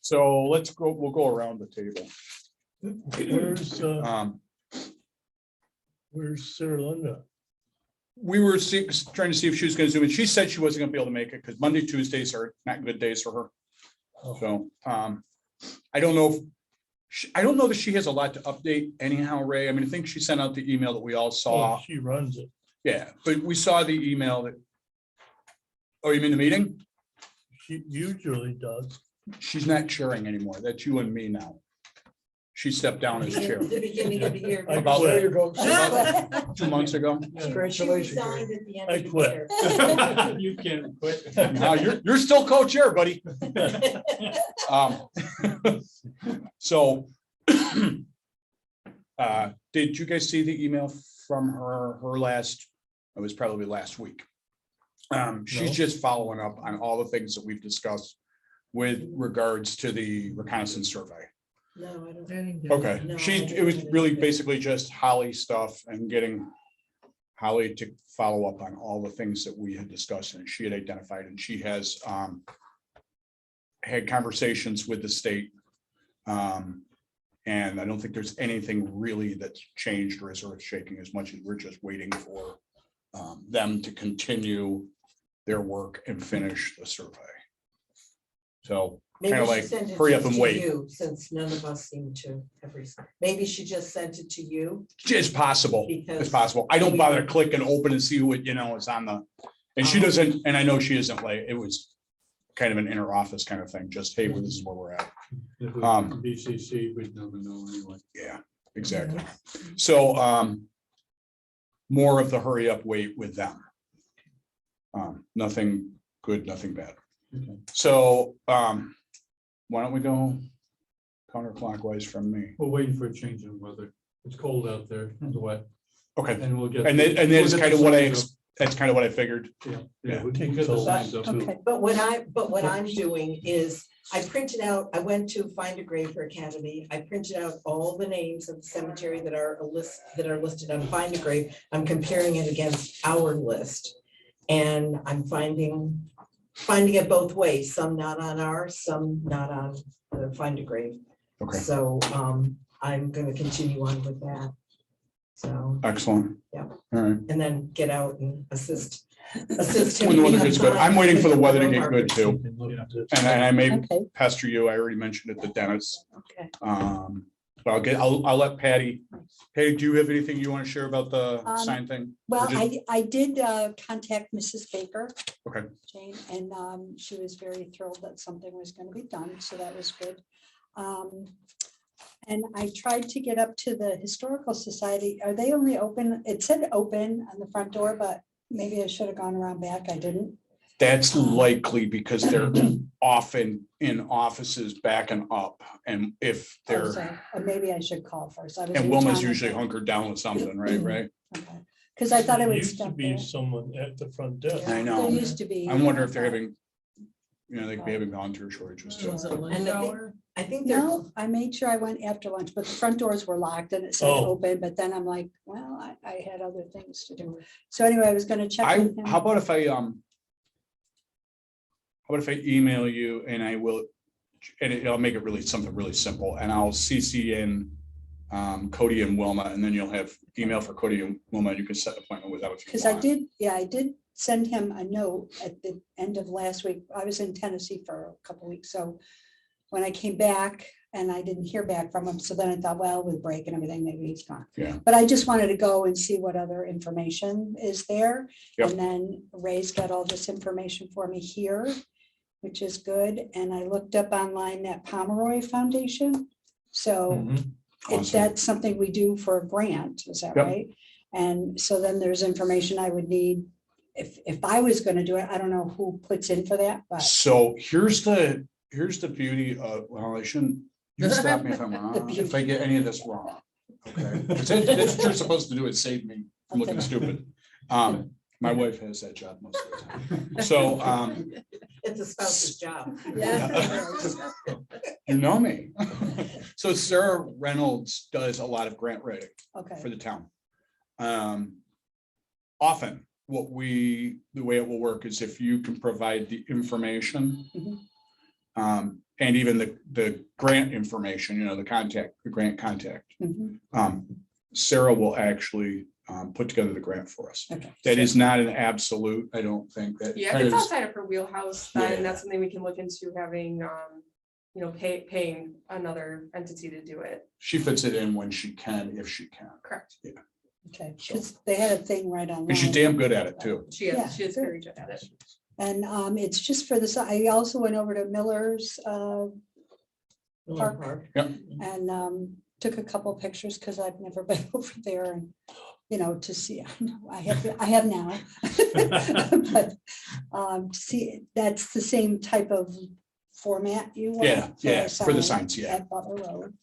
So let's go, we'll go around the table. Where's Sarah Linda? We were trying to see if she was gonna zoom in. She said she wasn't gonna be able to make it because Monday, Tuesdays are not good days for her. So, I don't know if, I don't know that she has a lot to update anyhow, Ray. I mean, I think she sent out the email that we all saw. Oh, she runs it. Yeah, but we saw the email that. Oh, you mean the meeting? She usually does. She's not chairing anymore. That's you and me now. She stepped down as chair The beginning of the year. I About- quit. there you go. about 2 months ago. She resigned at the end I of the quit. year. You can quit. Now you're still co-chair, buddy. So. Did you guys see the email from her last, it was probably last week. She's No. just following up on all the things that we've discussed with regards to the reconnaissance survey. No, I don't. Okay, No, it was really basically just Holly stuff and getting Holly to follow up on all the things that we had discussed and she had identified, and she has had conversations with the state. And I don't think there's anything really that's changed or is earth shaking as much as we're just waiting for them to continue their work and finish the survey. So Maybe Kinda she like, sent it hurry up just and to wait. you, since none of us seem to have received. Maybe she just sent it to you. it's possible. Because It's possible. I don't bother to click and open and see what, is on the, and she doesn't, and I know she isn't like, it was kind of an inner office kind of thing, just, hey, well, this is where we're at. If we BCC, we'd never know anyway. Yeah, exactly. So, more of the hurry up wait with them. Nothing good, nothing bad. Okay. So, why don't we go counterclockwise from me? We're waiting for a change in weather. It's cold out there, it's wet, Okay, and we'll get. and that's we'll get kind of the what signs that's kind of what I figured. up. Yeah, yeah. yeah, we'll get the signs up. Okay. But what I'm doing is I printed out, I went to Find a Grave for Academy. I printed out all the names of the cemetery that are listed on Find a Grave. I'm comparing it against our list. And I'm finding it both ways, some not on ours, some not on the Find a Grave. Okay, So I'm gonna continue on with that. So, excellent. Yeah. All right. and then get out and assist him. When the weather gets good, I'm waiting for the weather to get good too. Can look at this. And I may Okay, pester you. I already mentioned it to Dennis. Okay. But I'll let Patty. Patty, do you have anything you want to share about the sign thing? well, Or just- I did contact Mrs. Baker. Okay. Jane, and she was very thrilled that something was going to be done, so that was good. And I tried to get up to the Historical Society. Are they only open? It said open on the front door, but maybe I should have gone around back. I didn't. That's likely because they're often in offices backing up, and if Oh, so- they're, or maybe I should call first. I was and in Wilma's town, I usually thought. hunkered down with something, right? Right? Okay. Because I thought I There would used to stop be there. someone at the front desk. I know. There used to be. I wonder if they're having, they could be having volunteer shortages too. And I think they're, No, I made sure I went after lunch, but the front doors were locked and it said Oh. open, but then I'm like, well, I had other things to do. So anyway, I was gonna check with him. How about if I email you and I will, and I'll make it really something really simple, and I'll CC in Cody and Wilma, and then you'll have email for Cody and Wilma, and you can set an appointment with them if you Because I want. I did send him a note at the end of last week. I was in Tennessee for a couple weeks, so when I came back and I didn't hear back from him, so then I thought, well, with break and everything, maybe he's gone. Yeah. But I just wanted to go and see what other information is there. Yep. And then Ray's got all this information for me here, which is good. And I looked up online that Pomeroy Foundation. So Mhm. if Awesome. that's something we do for a grant, is that Yep. right? And so then there's information I would need. If I was gonna do it, I don't know who puts in for that, but So here's the beauty of, well, I shouldn't, you stop me if I'm wrong, if I get any of this wrong. Okay, 'Cause that's what you're supposed to do is save me from looking Okay. stupid. My wife has that job most of the time. So, it's a spouse's job. you know me. So Sarah Reynolds does a lot of grant writing okay, for the town. Often the way it will work is if you can provide the information. Mhm. And even the grant information, the grant contact. Mhm. Sarah will actually put together the grant for us. Okay. That is not an absolute, I don't think that. Yeah, that if it's is- outside of her wheelhouse, Yeah. then that's something we can look into having, paying another entity to do it. She fits it in when she can, if she can. Correct. Okay, because they had a thing right on. And she's damn good at it too. She Yeah, is good. very good at it. And it's just for this, I also went over to Miller's Miller Park. Park. and took a couple pictures because I've never been over there and, to see, I have now. But see, that's the same type of format you want. Yeah, a for the sign signs, yeah. At Butler Road.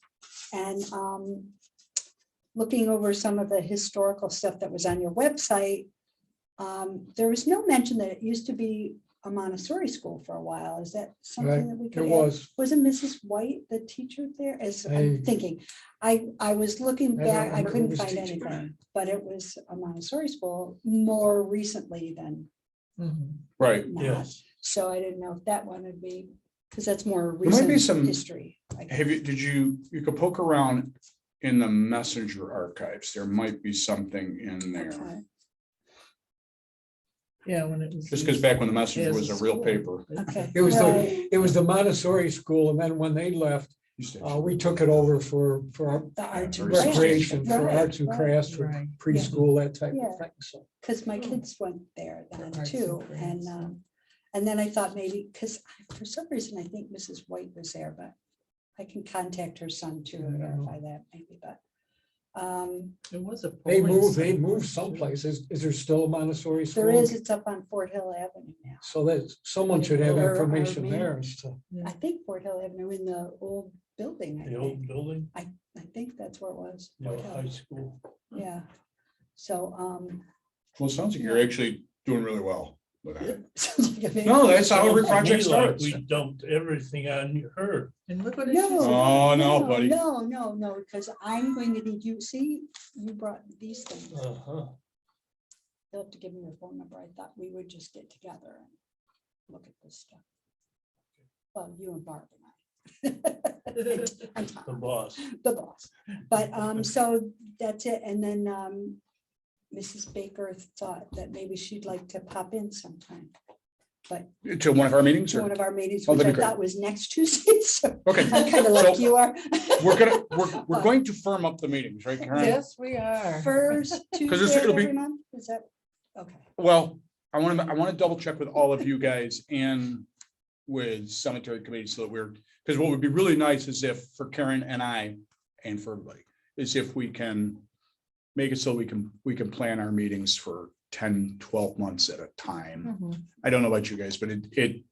And looking over some of the historical stuff that was on your website, there was no mention that it used to be a Montessori school for a while. Is that something Right, that we it could add? was. Wasn't Mrs. White the teacher there? As I'm I- thinking, I was looking I don't back, I remember who couldn't was find teaching her. anything, but it was a Montessori school more recently than Right. not. Yes. So I didn't know if that one would be, because that's more might be recent some- history. I guess. You could poke around in the messenger archives. There might be something in there. Okay. Yeah, when it was. Just because back when the messenger was a Yes. real paper. Okay. It was Right. it was the Montessori school, and then when they left, Used to- we took it over for our The arts and Very crafts. recreation, for Right, arts and right. crafts, for Right. preschool, that type Yeah. of thing, so. Because my kids went there then arts and too, crafts. and then I thought maybe, because for some reason I think Mrs. White was there, but I can contact her son too and verify that maybe, but. It was a. They polling moved center. someplace. Is there still a Montessori school? There is, it's up on Fort Hill Avenue now. So that someone should have Or information maybe- there as to. I think Fort Hill Avenue in the old building, I The old think. building, I think that's where it was. the Fort old Hill. high school. Yeah. So, Well, it sounds like you're actually doing really well with that. sounds like a big- No, that's how every Sounds to me project like starts. We dumped everything on her. And look what it No. is. Oh, no, buddy. No, because I'm going to need you, see, you brought these things. Uh-huh. You'll have to give me your phone number. I thought we would just get together and look at this stuff. Well, you and Barb and I. And Tom, The boss. the boss. But so that's it. And then Mrs. Baker thought that maybe she'd like to pop in sometime. But To one of our meetings to or? one of our meetings, Oh, which I that'd be great. thought was next Tuesday. So Okay. I'm kind of like So you are. we're going to firm up the meetings, right, Karen? Yes, we are. First Because Tuesday of it'll be- every month, is that, okay, Well, I want to double check with all of you guys and with cemetery committee so that because what would be really nice is if for Karen and I and for everybody, is if we can make it so we can plan our meetings for 10, 12 months at a time. Mhm. I don't know about you guys, but it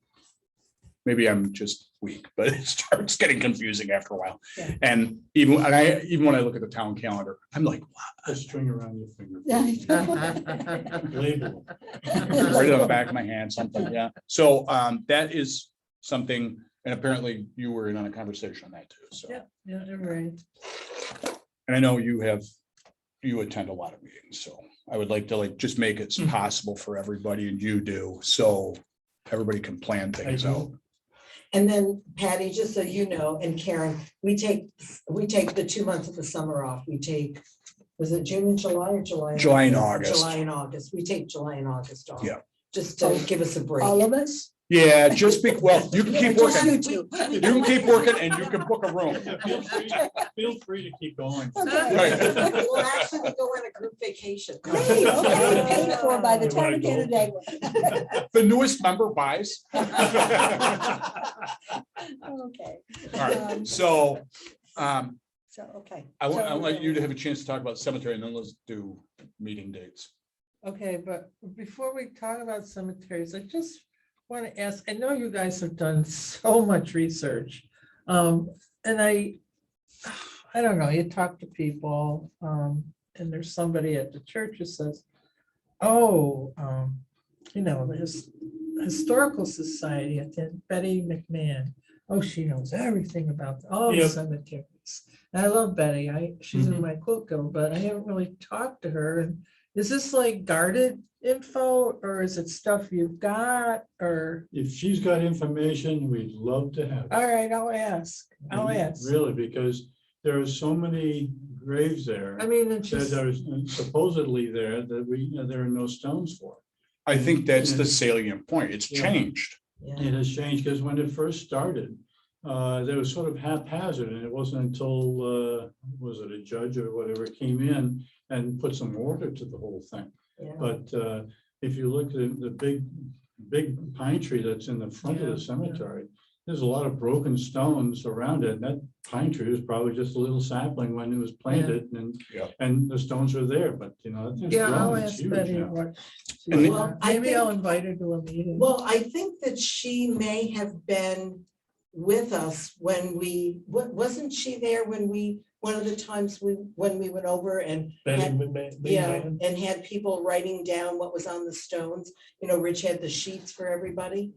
maybe I'm just weak, but it starts getting confusing after a while. Yeah. And even when I look at the town calendar, I'm like, A string around your finger. Label. right on the back of my hand, something, yeah. So that is something, and apparently you were in on a conversation on that too, so. Yeah, yeah, you're right. And I know you attend a lot of meetings, so I would like to just make it possible for everybody, and you do, so everybody can plan things I do. out. And then Patty, just so you know, and Karen, we take the 2 months of the summer off. We take, was it June and July or July? July and August. July and August. We take July and August off. Yeah. Just to give us a break. all of us? Yeah, well, you can keep Just working, you two. you can keep working and you can book a room. Feel free to keep going. Okay. Right. Well, actually, we go on a group vacation. Great, okay, paid for by the You time wanna we get a go? day. The newest member buys. All Okay. right, so Okay. I want So, you to have a chance to talk about cemetery, and then let's do meeting dates. Okay, but before we talk about cemeteries, I just want to ask, I know you guys have done so much research. And I don't know, you talk to people, and there's somebody at the church who says, oh, there's Historical Society, I think Betty McMahon. Oh, she knows everything about all the Yep. cemeteries. And I love Betty. She's in Mhm. my quilt guild, but I haven't really talked to her. And Is this like guarded info or is it stuff you've got or, If she's got information, we'd love to have it. all right, I'll ask. I'll ask. Really, because there are so many graves there I mean, and she's, that are supposedly there that there are no stones for. I think that's the salient point. It's Yeah. changed. Yeah. It has changed because when it first started, there was sort of haphazard, and it wasn't until, was it a judge or whatever came in and put some order to the whole thing. Yeah. But if you look at the big pine tree that's in the front of Yeah, the cemetery, there's a lot of broken stones around it. And that pine tree was probably just a little sapling when it was planted Yeah. and the stones are there, but you know. that thing's yeah, I'll grown. It's ask huge Betty now. what. And Well, I Maybe I'll think- invite her to a meeting. Well, I think that she may have been with us when wasn't she there when one of the times when we went over and had- yeah, and had people writing down what was on the stones? You know, Rich had the sheets for everybody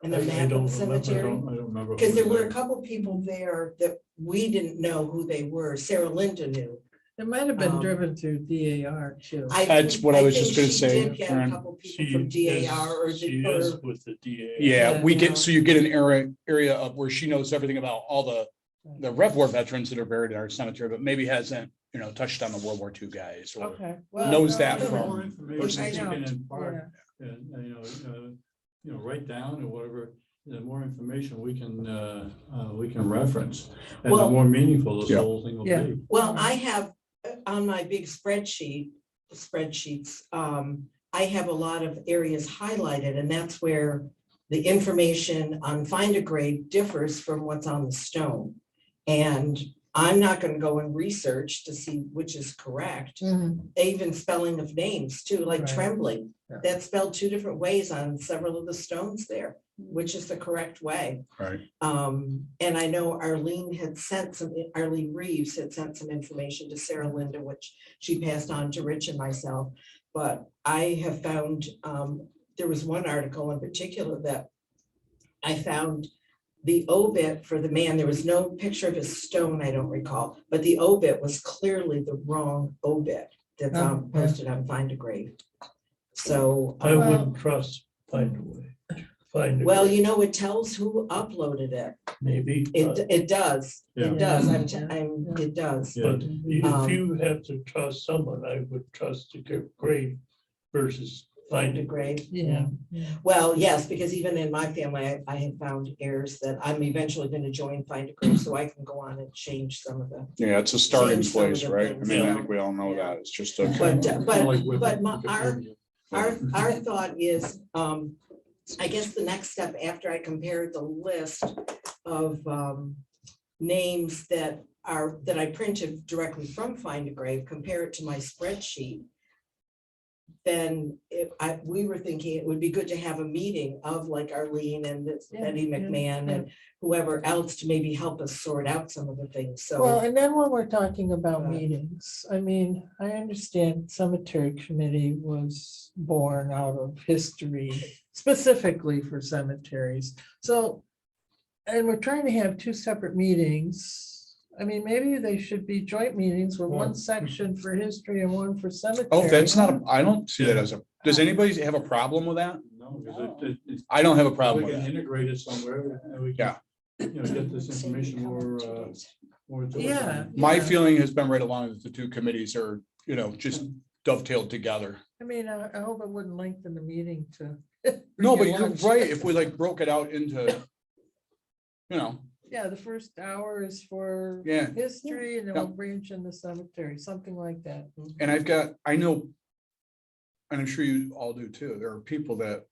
and the I map don't of the remember- cemetery. I don't remember. who Because there was were a couple people there that we didn't know who they were. Sarah Linda knew. It might have been um, driven through DAR too. That's what I was just think gonna she say, did get a Karen. couple people from DAR or She the, is or, with the DA. Yeah, we Yeah. get, so you get an area of where she knows everything about all the Rev War veterans that are buried in our cemetery, but maybe hasn't, touched on the World War II guys or Okay. knows no, that I don't from- know. More I information know, you can impart yeah. and, write down or whatever, the more information we can reference. And the Well- more meaningful this Yeah. whole thing will Yeah. be. well, I have on my big spreadsheets, I have a lot of areas highlighted, and that's where the information on Find a Grave differs from what's on the stone. And I'm not gonna go and research to see which is correct. Mhm. Even spelling of names too, like Right. Trembling, Yeah. that's spelled two different ways on several of the stones there, which is the correct way. right. And I know Arlene Reeves had sent some information to Sarah Linda, which she passed on to Rich and myself. But I have found, there was one article in particular that I found the obit for the man, there was no picture of his stone, I don't recall, but the obit was clearly the wrong obit that's Oh, yeah. posted on Find a Grave. So, I wouldn't trust Find a Way. Find a well, Way, you know, it tells who uploaded it. maybe. It does, Yeah. it does, Yeah. it does. Yeah. But if you have to trust someone, I would trust the grave versus Find The a Grave. grave. Yeah. Well, yes, because even in my family, I have found errors that I'm eventually gonna join Find a Grave, so I can go on and change some of the. Yeah, it's a starting Change some of place, the right? I things, mean, I yeah. think we all know Yeah. that. It's just a. But, Kinda like with but my, our, Wikipedia. our thought is, I guess the next step after I compared the list of names that I printed directly from Find a Grave, compare it to my spreadsheet. Then we were thinking it would be good to have a meeting of like Arlene and this Yeah, Betty yeah, McMahon yeah. and whoever else to maybe help us sort out some of the things. Well, So, and then when we're talking about Uh, meetings, I mean, I understand cemetery committee was born out of history specifically for cemeteries. So, and we're trying to have two separate meetings. I mean, maybe they should be joint meetings with one Well- section for history and one for cemetery. Oh, that's not, I don't see that as a, does anybody have a problem with that? No, because it's. I don't have a We problem with can that. integrate it somewhere and we can, get this information more to it. Yeah. My yeah. feeling has been right along that the two committees are, just dovetailed together. I mean, I hope it wouldn't lengthen the meeting to. No, but bring your you're lunch. right. If we like broke it out into, Yeah, the first hour is for yeah. history and then Yeah. we'll branch in the cemetery, something like that. And I know, and I'm sure you all do too, there are people that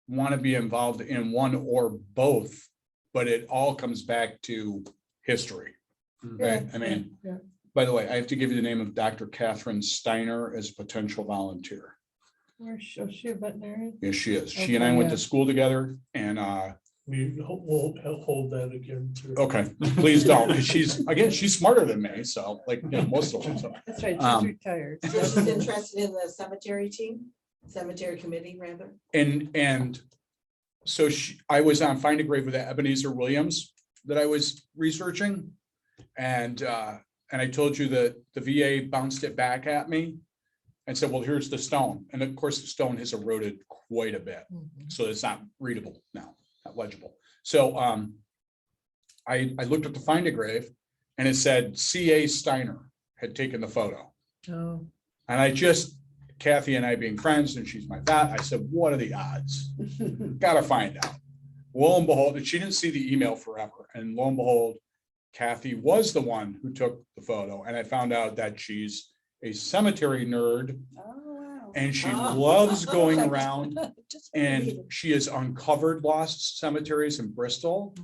want to be involved in one or both, but it all comes back to history. Right? I mean, Yeah. by the way, I have to give you the name of Dr. Catherine Steiner as a potential volunteer. Where's she a veterinarian? Yes, she is. She and I Okay, went yeah. to school together and, We won't hold that against her. okay, please don't, because she's smarter than me, so like, most of them. So. That's right, Um, she's retired. so she's interested in the cemetery team, cemetery committee rather. And so I was on Find a Grave with Ebenezer Williams that I was researching. And I told you that the VA bounced it back at me. and said, well, here's the stone. And of course, the stone has eroded quite a bit. Mhm. So it's not readable now, not legible. So I looked at the Find a Grave and it said C.A. Steiner had taken the photo. Oh, And I just, Kathy and I being friends, and she's my vet, I said, what are the odds? Gotta find out. Lo and behold, and she didn't see the email forever. And lo and behold, Kathy was the one who took the photo. And I found out that she's a cemetery nerd Oh, wow. and she Oh. loves going around. Just And read it. she has uncovered lost cemeteries in Bristol,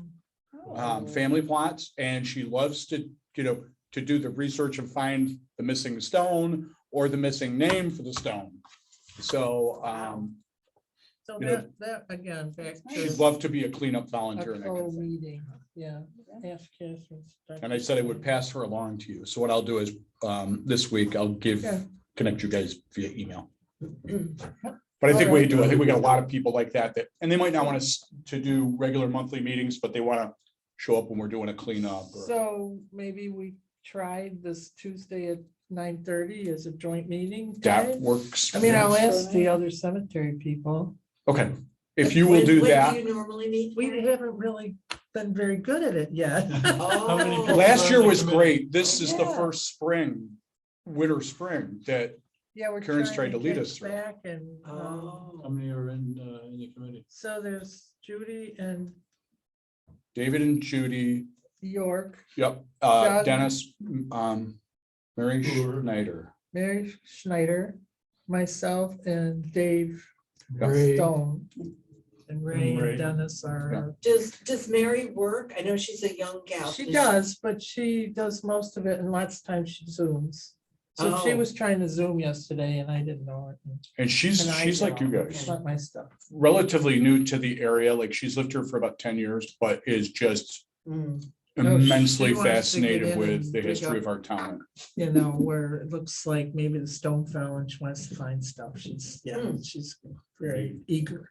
Oh. family plots, and she loves to, to do the research and find the missing stone or the missing name for the stone. So so You know, that again, back she'd to love to be a cleanup a volunteer. And that kind of thing. co-reading, yeah. Ask Catherine. And I said I would pass her along to you. So what I'll do is this week I'll Yeah. connect you guys via email. But I think we do, I think we got a lot of people like that, and they might not want us to do regular monthly meetings, but they want to show up when we're doing a cleanup. or- So maybe we tried this Tuesday at 9:30 as a joint meeting. That time? works. I mean, I'll ask the other cemetery people. Okay, if you will When- do when that. do you normally meet? We Karen? haven't really been very good at it yet. How many Oh. people Last year are on the was committee? great. This is the Yeah. first spring, winter, spring that, Yeah, we're Karen's trying tried to lead catch us through. back and, Oh. How many are in the committee? so there's Judy and David and Judy, York, yep, Doug. Dennis, Mary Sure. Schneider. Mary Schneider, myself and Dave Ray. Stone. And Ray And Ray. and Dennis are, Does Mary work? I know she's a young gal. she Does does, but she does most of it and lots of times she zooms. So she Oh. was trying to Zoom yesterday and I didn't know it. and And she's And I like you know. guys, It's not my stuff. relatively new to the area. Like she's lived here for about 10 years, but is just Mm. No, she immensely wants to get fascinated in with and the dig history up. of our town. You know, where it looks like maybe the stone fell and she wants to find stuff. She's, yeah, Hmm. she's very eager.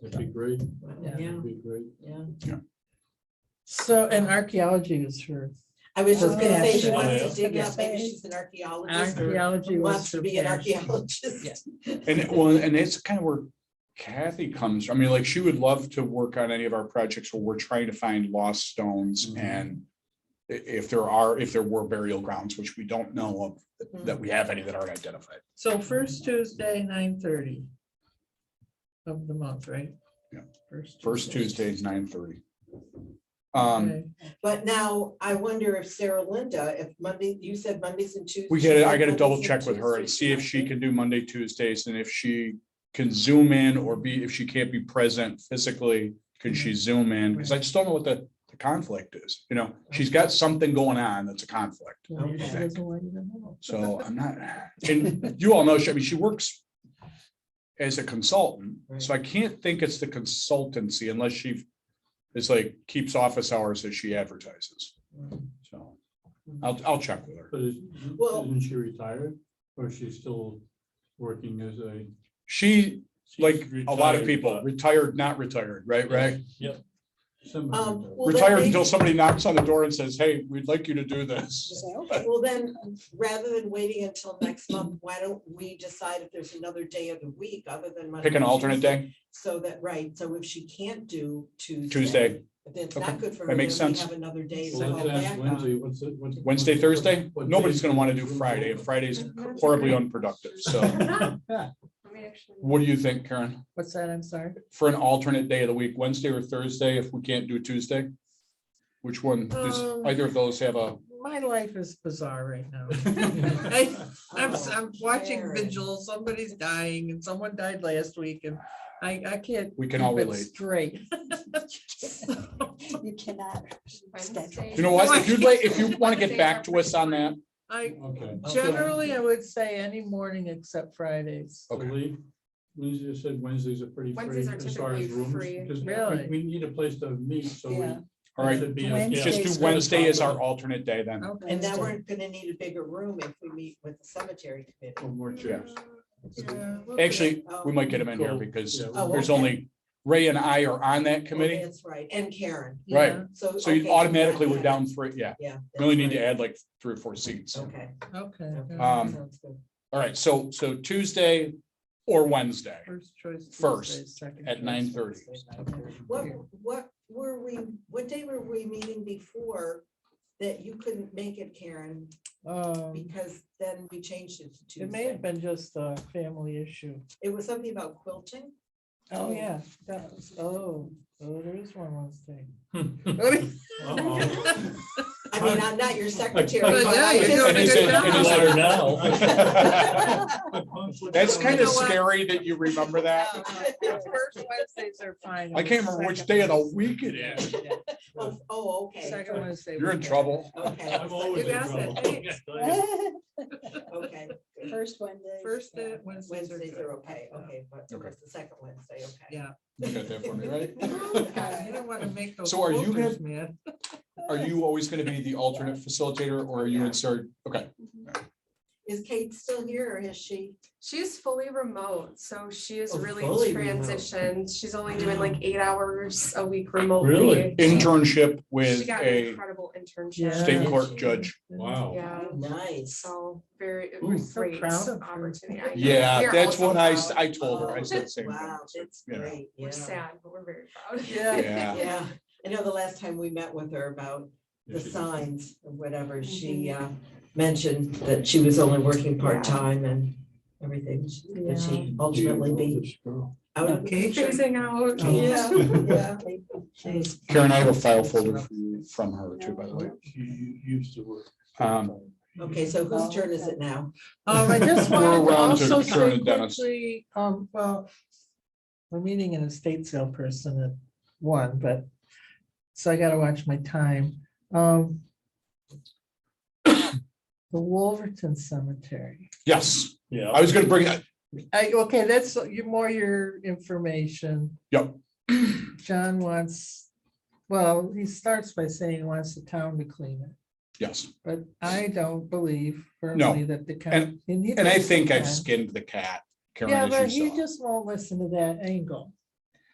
That'd be great. Yeah. Yeah, That'd be great. yeah. So, and archaeology is her, I was just gonna say, she Yeah. wants to Yeah. dig up, maybe she's an archaeologist or archaeology was wants to her be an passion. archaeologist. And it's kind of where Kathy comes. I mean, like she would love to work on any of our projects where we're trying to find lost stones Mhm. and if there were burial grounds, which we don't know of, that we have any that aren't identified. So first Tuesday, 9:30 of the month, right? Yeah. Tuesday. First Tuesday is 9:30. Okay. But now I wonder if Sarah Linda, if Monday, you said Mondays and Tuesdays. I gotta Mondays double and check with her and Tuesdays, see if she okay. can do Monday, Tuesdays, and if she can zoom in or if she can't be present physically, can she zoom in? Because I just don't know what the conflict is, she's got something going on that's a conflict. Maybe she Okay. doesn't want you to know. So I'm not, and you all know, she works as a consultant, so I can't think it's the consultancy unless she is like, keeps office hours as she advertises. So I'll check with her. But Well- isn't she retired or is she still working as a? She, like She's a lot of retired, people, but- retired, not retired, right, Ray? Yep. Well, then Retired maybe- until somebody knocks on the door and says, hey, we'd like you to do this. Just say, okay. Well, then, rather than waiting until next month, why don't we decide if there's another day of the week other than Monday? Pick an and alternate Tuesday? day, So that, right, so if she can't do Tuesday. Tuesday, If it's Okay, not good for that her, makes then we sense. have another day to Well, fall let's back ask Wednesday, on. what's? Wednesday, Thursday. what Nobody's day gonna want to is do it? Friday. And Friday's That's horribly great. unproductive. So Let me actually- what do you think, Karen? What's that? I'm sorry. For an alternate day of the week, Wednesday or Thursday, if we can't do Tuesday? Which one? Does either of those have a? My life is bizarre right now. I'm watching Karen. vigils, somebody's dying and someone died last week and I can't. We can all keep it relate. Straight. You cannot schedule. Wednesday. You know what? If you want to get back to us on that, I, Okay. generally, I would say any morning except Fridays. okay. Lee, Lindsay just said Wednesdays are pretty free. Wednesdays are as far as typically rooms, free. because Really? we need a place to meet, so we. Yeah. All right, should be a- Wednesday's just good. do Wednesday as our alternate day then. Okay. And now we're gonna need a bigger room if we meet with the cemetery committee. Or more chairs. Yeah, we'll do Actually, Oh. we might get them in here Cool. because Yeah, Oh, there's okay. only Ray and I are on that Oh, committee. That's right, and Karen, it. Right. Yeah, so. So you okay, automatically yeah, we're down three, yeah. Yeah. We only that's need to right. add like 3 or 4 seats. Okay. Okay. Okay, Um, sounds good. All right, so Tuesday or Wednesday. First choice. First, Tuesday, second at choice 9:30. Wednesday, 9:30. What day were we meeting before that you couldn't make it, Karen? Because then we changed it to It may Tuesday. have been just a family issue. It was something about quilting. Oh, yeah, that was, there is one Wednesday. Uh-oh. I mean, I'm not your secretary. But but yeah, I you're just- doing a good And job. is You it- now. That's kind You of know what? scary that you remember that. First Wednesdays are fine. I can't remember which day of the week it is. Oh, okay. Second Wednesday. You're in we- trouble. Okay. I'm always You in got trouble. that. Okay. First Wednesday. First Wednesdays are Wednesdays good. are okay, okay, but it Okay. was the second Wednesday, okay. Yeah. You got that for me, right? You don't want to make those. So are you quilters, man. Are you always gonna be the alternate facilitator or are you in start? Okay, Is Kate still here or is she? She's fully remote, so she is Oh, really fully remote. transitioned. She's only doing like 8 hours a week remotely. Really? internship She with got an a incredible Yeah. internship. state Did court she? judge. Wow. Yeah, Nice. so very it Ooh. was So great proud of her. opportunity. I know. Yeah, We are that's also what I proud. told her. I said the same thing. Wow, that's You know. great, yeah. We're sad, but we're very proud. Yeah. Yeah. Yeah, I know the last time we met with her about the signs or whatever, she mentioned that she was only working part-time and everything, that she ultimately be out of the Okay. picture. Phasing out. Yeah, yeah. She's- Karen, I have a file folder for you from her too, by the way. She used to work. Okay, so whose turn is it now? I just We're wanted to around to also Karen say and Dennis. quickly, well, we're meeting an estate sale person at 1, but, so I gotta watch my time. The Wolverton Cemetery. Yes, Yeah. I was gonna bring, Okay, that's more your information. Yep. John wants, well, he starts by saying he wants the town to clean it, yes, but I don't believe firmly that the. coun- he and I does think I've sometimes. skinned the cat, Yeah, Karen, but as you he saw. just won't listen to that angle.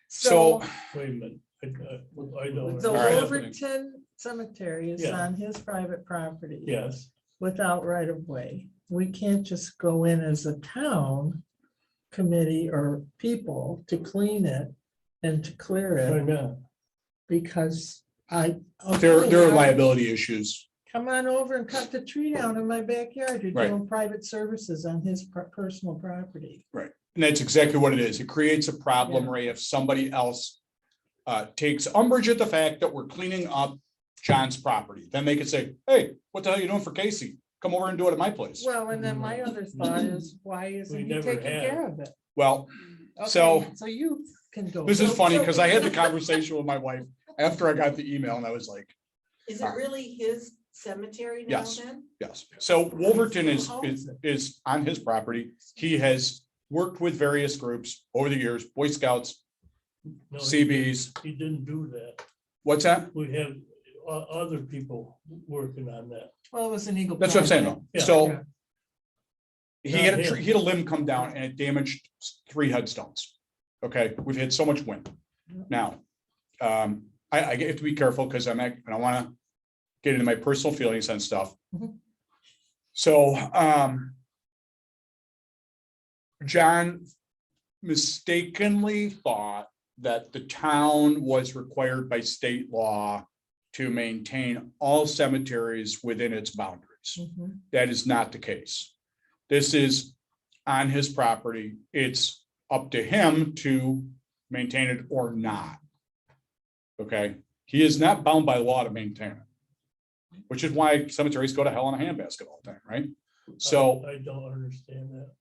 So, Wait a minute. I don't. The All right. Wolverton Cemetery is Yeah. on his private property. Yes. Without right of way. We can't just go in as a town committee or people to clean it and to clear Why it not? because there are liability issues. Come on over and cut the tree down in my backyard. You're Right. doing private services on his personal property. And that's exactly what it is. It creates a problem, Yeah. Ray, if somebody else takes umbrage at the fact that we're cleaning up John's property. Then they could say, hey, what the hell are you doing for Casey? Come over and do it at my place. Well, and then my other thought is, why isn't We he never taking have. care of it? Well, So- Okay, so you can go. this is funny because I had the conversation with my wife after I got the email and I was like, Is it really his cemetery now Yes. then? yes. So Wolverton is, Who owns is on his property. He has worked with various groups over the years, Boy Scouts, No, CBs. He didn't do that. What's that? We have other people working on that. Well, it was an Eagle. That's what I'm saying though. Yeah. So Yeah. he had Not a, him. he had a limb come down and it damaged 3 headstones. Okay, we've had so much wind. Now, I have to be careful because I don't want to get into my personal feelings and stuff. Mhm. So, John mistakenly thought that the town was required by state law to maintain all cemeteries within its boundaries. Mhm. That is not the case. This is on his property. It's up to him to maintain it or not. Okay, he is not bound by law to maintain it. Which is why cemeteries go to hell in a handbasket all the time, right? So I don't understand that.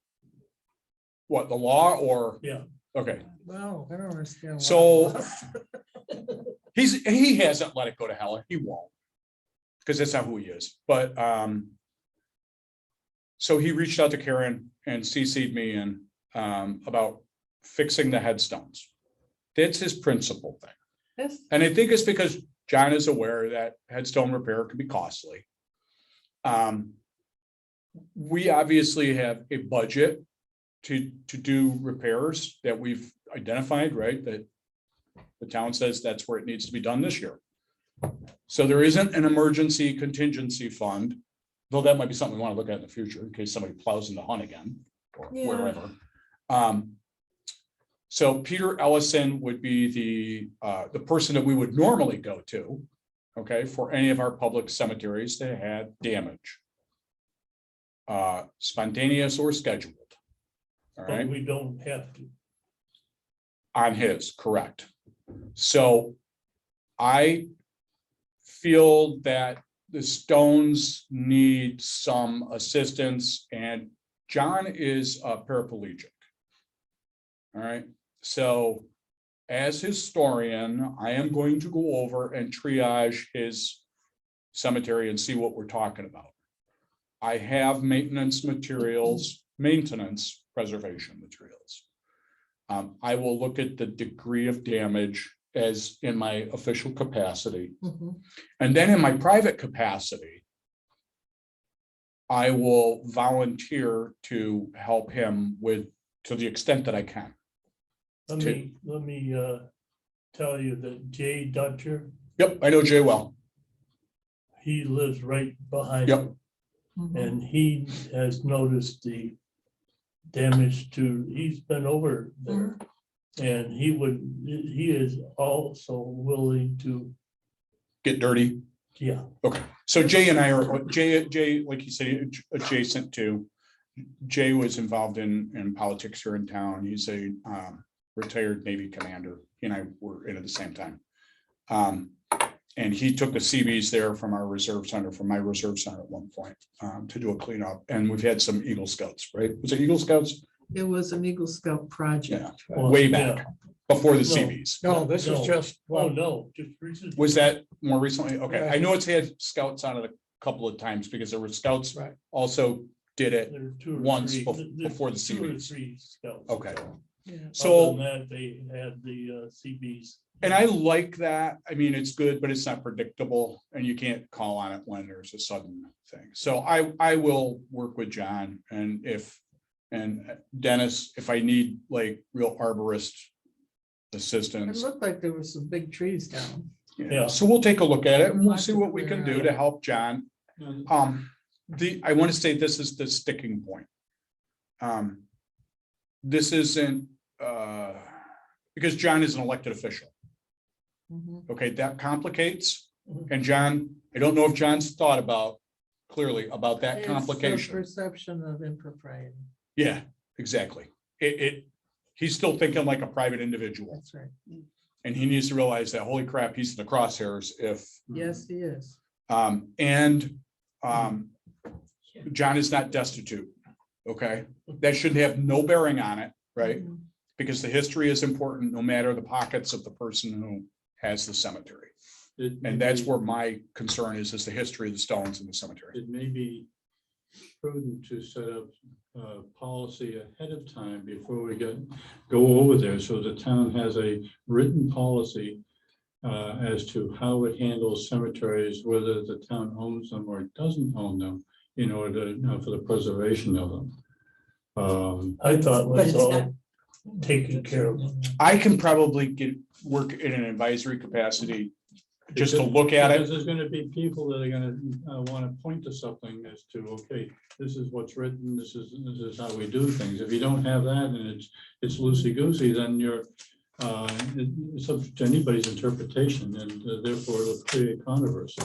what, the law or? Yeah. Okay, Well, I don't understand. why. So- he hasn't let it go to hell. He won't. Because that's not who he is. But so he reached out to Karen and CC'd me in about fixing the headstones. That's his principal thing. Yes. And I think it's because John is aware that headstone repair can be costly. We obviously have a budget to do repairs that we've identified, right? That the town says that's where it needs to be done this year. So there isn't an emergency contingency fund Though that might be something we want to look at in the future in case somebody plows into Hunt again or Yeah. wherever. So Peter Ellison would be the person that we would normally go to, okay, for any of our public cemeteries that had damage. Spontaneous or scheduled. All But right, we don't have to. on his, correct. So I feel that the Stones need some assistance, and John is a paraplegic. All right, so as historian, I am going to go over and triage his cemetery and see what we're talking about. I have maintenance preservation materials. I will look at the degree of damage as in my official capacity. Mhm. And then in my private capacity, I will volunteer to help him to the extent that I can. Let me tell you that Jay Dutcher, Yep, I know Jay well. he lives right behind. Yep. him, Mhm. And he has noticed the damage he's been over there. And he is also willing to, Get dirty. yeah, Okay, so Jay and I are, Jay, like you said, adjacent to. Jay was involved in politics here in town. He's a retired Navy commander. He and I were in at the same time. And he took the CVs there from my reserve center at one point to do a cleanup. And we've had some Eagle Scouts, right? Was it Eagle Scouts? It was an Eagle Scout project. Well, Way yeah. back, before the No. CVs. No, this is No. just, Oh, well, no, just recently. Was that more recently? Okay, Yeah. I know it's had scouts on it a couple of times because there were scouts right. also did it. There were two or once three- before the two or CVs. three scouts. Okay. Yeah. So, Other than that, they had the CBs. and I like that. I mean, it's good, but it's not predictable and you can't call on it when there's a sudden thing. So I will work with John and Dennis, if I need like real arborist It assistance. looked like there were some big trees down. Yeah. So we'll take a look at it and we'll Lots see to what we can clear do out. to help John. I want to say this is the sticking point. This isn't, because John is an elected official. Mhm. Okay, that complicates. Mhm. And John, I don't know if John's thought clearly about that It's the complication. Perception of impropriety. Yeah, exactly. He's still thinking like a private individual That's right. and he needs to realize that, holy crap, he's in the crosshairs if, Yes, he is. John is not destitute. Okay, that should have no bearing on it, right? Mhm. Because the history is important, no matter the pockets of the person who has the cemetery. And that's where my concern is the history of the Stones in the cemetery. It may be prudent to set up a policy ahead of time before we go over there, so the town has a written policy as to how it handles cemeteries, whether the town owns them or doesn't own them, in order for the preservation of them. I thought it But was it's all not- taken care of. I can probably work in an advisory capacity just to look at Because it. there's gonna be people that are gonna wanna point to something as to, okay, this is what's written, this is how we do things. If you don't have that and it's loosey-goosey, then you're it's subject to anybody's interpretation and therefore it'll create controversy.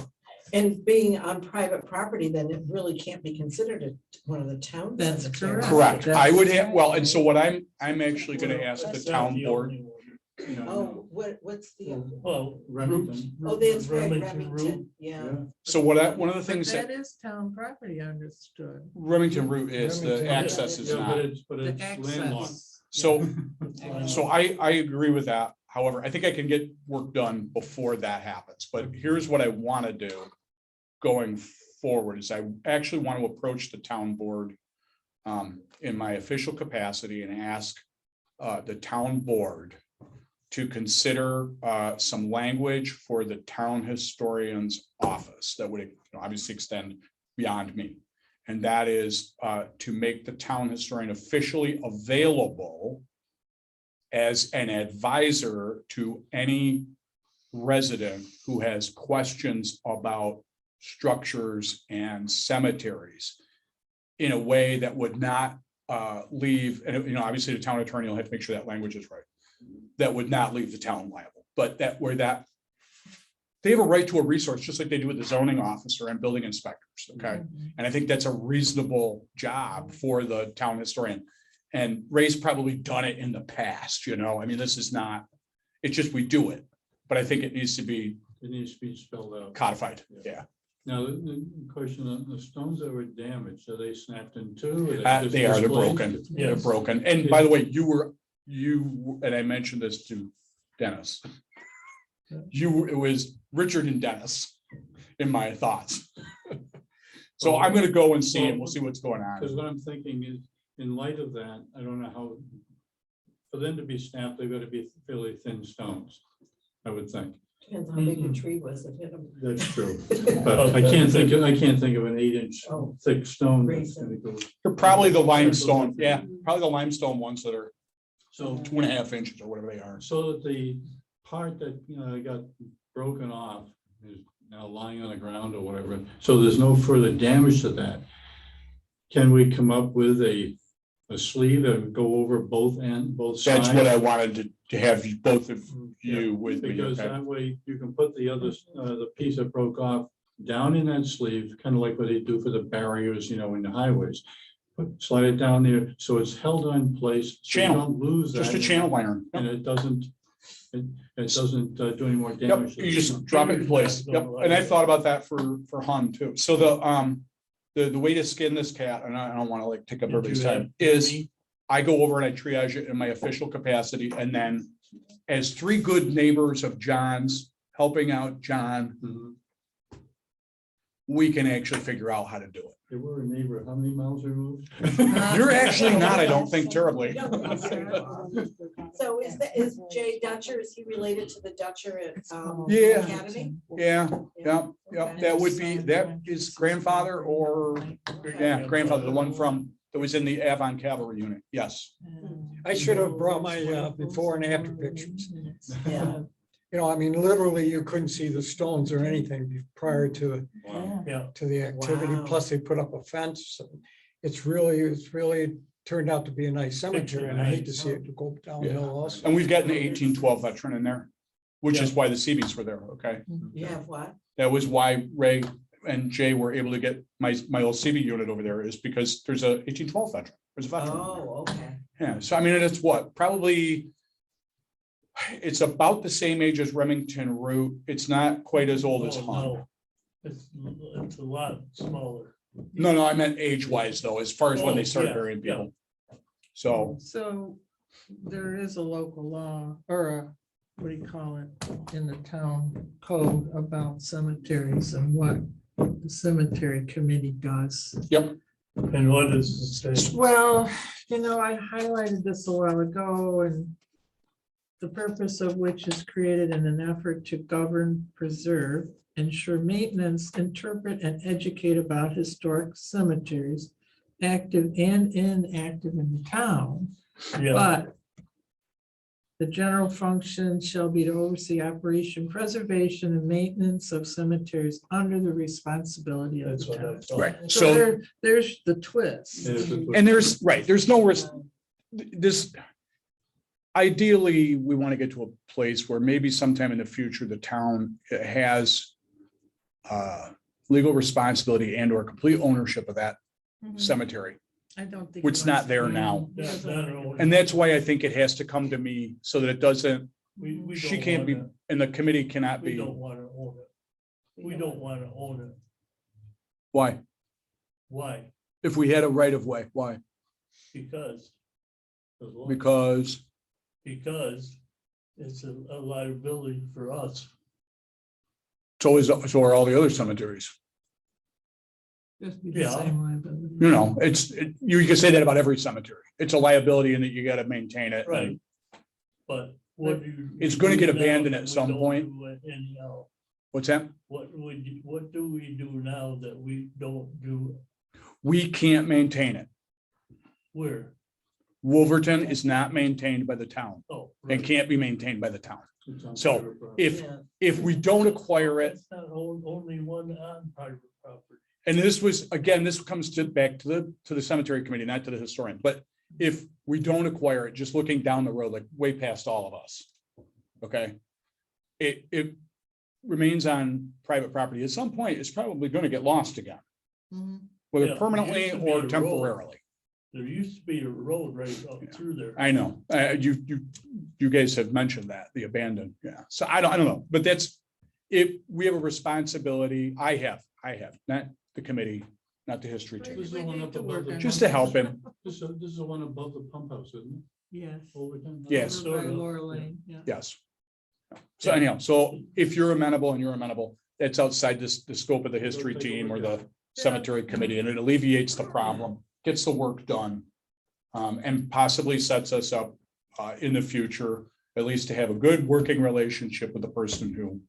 And being on private property, then it really can't be considered one of the town. That's cemeteries. Correct. I would That's- have, well, and so what I'm actually gonna ask the That's not town the board. only one. Oh, what's the, Well, Remington. oh, that's right, Remington Root. Remington, yeah. So one of the But things that that is town property, understood. Remington route is, the Remington, access is Yeah, not. but The it's landlocked. access. So I agree with that. However, I think I can get work done before that happens, but here's what I want to do going forward is I actually want to approach the town board in my official capacity and ask the town board to consider some language for the town historian's office that would obviously extend beyond me. And that is to make the town historian officially available as an advisor to any resident who has questions about structures and cemeteries in a way that would not leave, and you know, obviously the town attorney will have to make sure that language is right. That would not leave the town liable, but that where that they have a right to a resource, just like they do with the zoning officer and building inspectors, okay? And I think that's a reasonable job for the town historian. And Ray's probably done it in the past, you know, I mean, this is not, it's just we do it, but I think it needs to be It needs to be spelled out. codified, yeah. Now, the question on the stones that were damaged, are they snapped in two? They are, they're displaced? broken, they're Yes. broken. And by the way, and I mentioned this to Dennis. It was Richard and Dennis in my thoughts. So I'm gonna go and see, and we'll see what's going Because on. what I'm thinking is, in light of that, I don't know how, for them to be snapped, they've got to be fairly thin stones, I would think. Depends how big the tree was that hit them. That's true. But I can't think of an 8-inch Oh. thick stone. that's Reason. gonna go. They're probably the limestone, yeah, probably the limestone ones that are So, 2.5 inches or whatever they are. so that the part that, got broken off is now lying on the ground or whatever, so there's no further damage to that. Can we come up with a sleeve and go over both sides? That's what I wanted to have you, both of you with me, Because okay? that way you can put the other, the piece that broke off down in that sleeve, kind of like what they do for the barriers, in the highways. Slide it down there, so it's held in place. so you Channel. don't lose that. Just a channel iron. And it doesn't do any more Yep, damage. you just drop it in place. Yep, and I thought about that for Hun too. So the way to skin this cat, and I don't want to like take up everybody's time, is I go over and I triage it in my official capacity, and then as three good neighbors of John's, helping out John, Mhm. we can actually figure out how to do it. They were a neighbor, how many miles removed? You're actually not, I don't think terribly. So is Jay Dutcher, is he related to the Dutcher at Yeah. Academy? Yeah, yeah, Okay. yeah, that would be, that is grandfather or, yeah, grandfather, the one that was in the Avon Cavalry unit, yes. I should have brought my before and after pictures. Yeah. I mean, literally, you couldn't see the stones or anything prior to Wow. Yeah, the activity. Wow. Plus, they put up a fence. It's really turned out to be a nice cemetery, and I hate to see it go downhill also. And we've got an 1812 veteran in there, which is why the Seabees were there, okay? You have what? That was why Ray and Jay were able to get my old CB unit over there, is because there's a 1812 veteran, there's a veteran. Oh, okay. Yeah, so I mean, it's what, probably, it's about the same age as Remington Route. It's not quite as old as Oh, Hun. no. It's a lot smaller. No, I meant age-wise though, as far as when they Oh, started yeah, burying yeah. people. So, So there is a local law or a, what do you call it, in the town code about cemeteries and what the cemetery committee does. yep, And what does it say? Well, I highlighted this a while ago and the purpose of which is created in an effort to govern, preserve, ensure maintenance, interpret, and educate about historic cemeteries, active and inactive in the town. Yeah, But the general function shall be to oversee operation, preservation, and maintenance of cemeteries under the responsibility of that's the what I town. thought. right, So so, there's the twist. and there's no risk, this. Ideally, we want to get to a place where maybe sometime in the future, the town has legal responsibility and or complete ownership of that cemetery. I don't think. Which is not there now. That's not an order. And that's why I think it has to come to me so that it doesn't, We she don't can't be, wanna- and the committee cannot We be. don't want to own it. We don't want to own it. Why? Why? If we had a right of way, why? Because Because, it's a liability for us. so are all the other cemeteries. Just be the Yeah. same liability. You can say that about every cemetery. It's a liability and that you gotta maintain it. Right. But what do you? It's gonna get do now abandoned that at we some don't point. do it anyhow? What's that? What do we do now that we don't do? We can't maintain it. Where? Wolverton is not maintained by the town Oh, and right. can't be maintained by the town. It's on So, private property. If, Yeah. if we don't acquire it, It's not only one on private property. and this was, again, this comes to back to the cemetery committee, not to the historian, but if we don't acquire it, just looking down the road, like way past all of us. Okay? It remains on private property. At some point, it's probably gonna get lost again, whether Yeah, it permanently used to be a or road. temporarily. There used to be a road right up through there. I know, you guys have mentioned that, the abandoned, yeah. So I don't know, but that's, if we have a responsibility, I have, not the committee, not the history This team, is the one up above the. just to help him. This is the one above the pump house, isn't Yes. it? Overton? Yes. Over by Sort of. Laura Lane, yeah. Yes. So anyhow, so if you're amenable and you're amenable, that's outside this, the scope of the history team or the cemetery committee, and it alleviates the problem, gets the work done. And possibly sets us up in the future, at least to have a good working relationship with the person who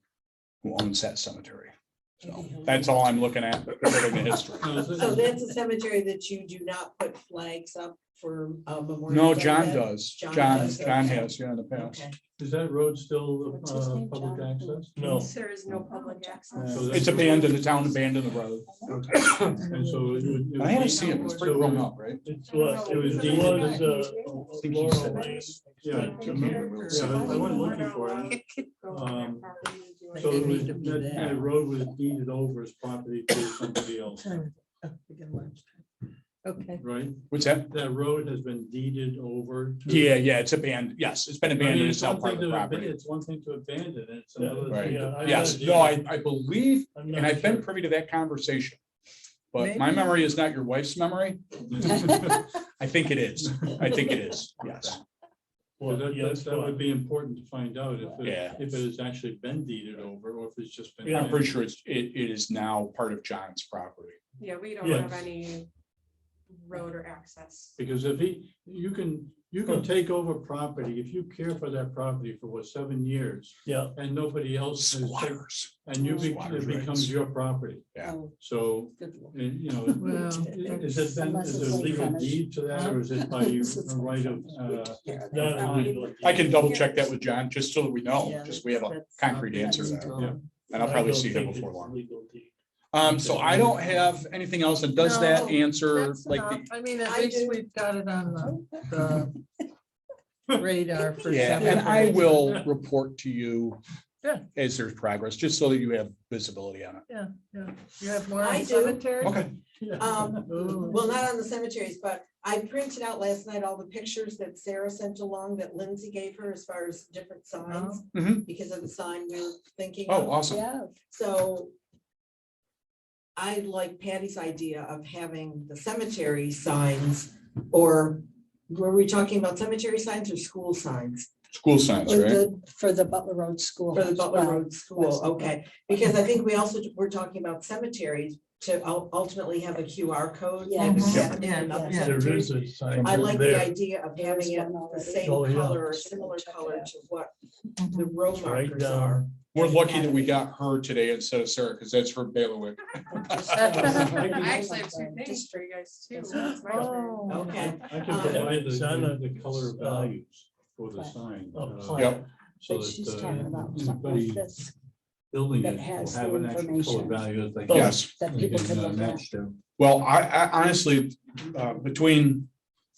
owns that cemetery. So that's all I'm looking at regarding the history. So that's a cemetery that you do not put flags up for memorial. No, Day John then? does. John John does, has, yeah, in the past. Okay. Is that road still What's his name, public John? access? No, There is no public access. So It's abandoned, the town abandoned the road. And so it would. I had to see it, it's pretty grown up, right? it's what, It was it deeded. was, I think he Laurel said Lane. that. Yeah, I went looking for it. So it was, that road was deeded over as property to somebody else, Okay. right? What's that? That road has been deeded over. to- Yeah, it's abandoned. Yes, it's been I mean, abandoned. it's It's now one part thing of the to property. It's one thing to abandon it, it's Yeah, another. Right. thing Yeah, to- I- Yes, no, I believe, I'm not and I've been sure. privy to that conversation. But my Maybe. memory is not your wife's memory. I think it is. I think it is, yes. Well, That, yes, that would be important to find out if Yeah. it has actually been deeded over or if it's just been. I'm pretty sure it is now part of John's property. Yeah, we don't Yes. have any road or access. Because if you can take over property, if you care for that property for 7 years Yeah, and nobody else is, Squatters. and it Squatters' rights. becomes your property. Yeah. So, you know, Well, is it then, Unless is it's there a like legal frontage. deed to that or is it by right of? not illegal. I can double check that with John, just so that we know, Yeah, just we have a that's- concrete answer to that. Yeah. And I'll I probably don't see him think before it's long. legal deed. So I don't have anything else. And does that No, answer That's like enough. the? I mean, at I least do. we've got it on the radar for. Yeah, some and I information. will report to you Yeah. as there's progress, just so that you have visibility on it. Yeah, yeah. You have more I on do. cemetery? Okay. Ooh. Well, not on the cemeteries, but I printed out last night all the pictures that Sarah sent along that Lindsay gave her as far as different signs. Mhm. Because of the sign we were thinking. Oh, of. awesome. Yeah, So I like Patty's idea of having the cemetery signs, or were we talking about cemetery signs or school signs? School signs, for right? for the Butler Road School. For the Butler Well, Road School, West. okay, because I think we also were talking about cemeteries to ultimately have a QR code. Yeah. like Mhm. Academy and other Yeah. There cemeteries. is a sign I like the there. idea of having it There's one the already. same Oh, yeah. color or similar color to what the row It's right markers are. down. We're lucky that we got her today instead of Sarah, because that's her bailiwick. I actually have two things for you guys too. It's my turn. Oh. Okay, I can Um, provide It's on the color values for the Plaque. sign. Oh, Yep. So But she's that talking about something anybody like this, building that it will has have the an actual color information. value that they. Oh, Yes. that they people can, can look at. match to. Well, I honestly, between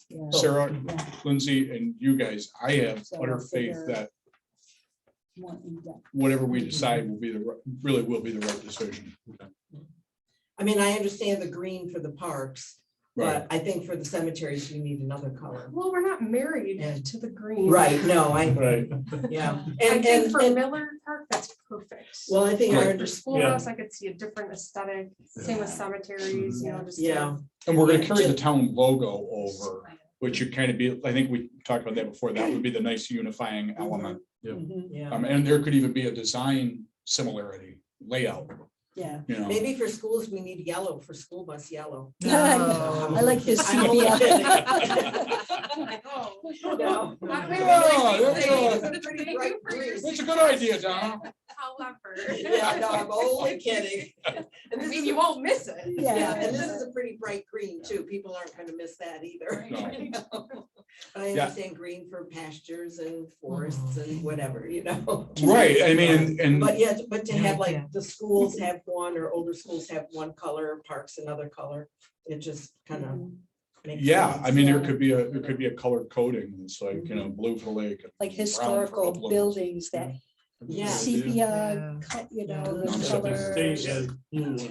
Yeah. Sarah, Yeah. Lindsay, and you guys, I have So utter I'll faith figure- that More in-depth. whatever we decide will be really will be the right decision. I mean, I understand the green for the parks, Right. but I think for the cemeteries, we need another color. Well, we're not married Yeah. to the green. Right, no, Right. yeah. I think for and- Miller Park, that's perfect. Well, I think Right. our, For schoolhouse, I could see a different aesthetic, same with cemeteries, you know, just. yeah, And we're gonna Yeah, carry the just- town logo over, which would kind of be, I think we talked about that before, that would be the nice unifying element. Mhm. yeah. And there could even be a design similarity layout, Yeah. you know. Maybe for schools, we need yellow for school bus yellow. I like this I'm only sepia. kidding. No. No. Not really, Yeah, like you that's say, a- it's pretty good for your That's a good idea, Donna. However. Yeah, no, I'm only kidding. And I this mean, is, you won't miss it. yeah, Yeah. and this is a pretty bright green too. People aren't gonna miss that either. No. I Yeah. understand green for pastures and forests and whatever, you know. Right, I mean, and But yeah, but to have Yeah. like the schools have one or older schools have one color, parks another color, it just kind of makes yeah, sense. I mean, there Yeah. could be a colored coding. It's like, you know, blue for lake. Like brown for historical upland. buildings that Yeah. sepia, Yeah. cut, you know, Yeah. the The state colors. has blue ones.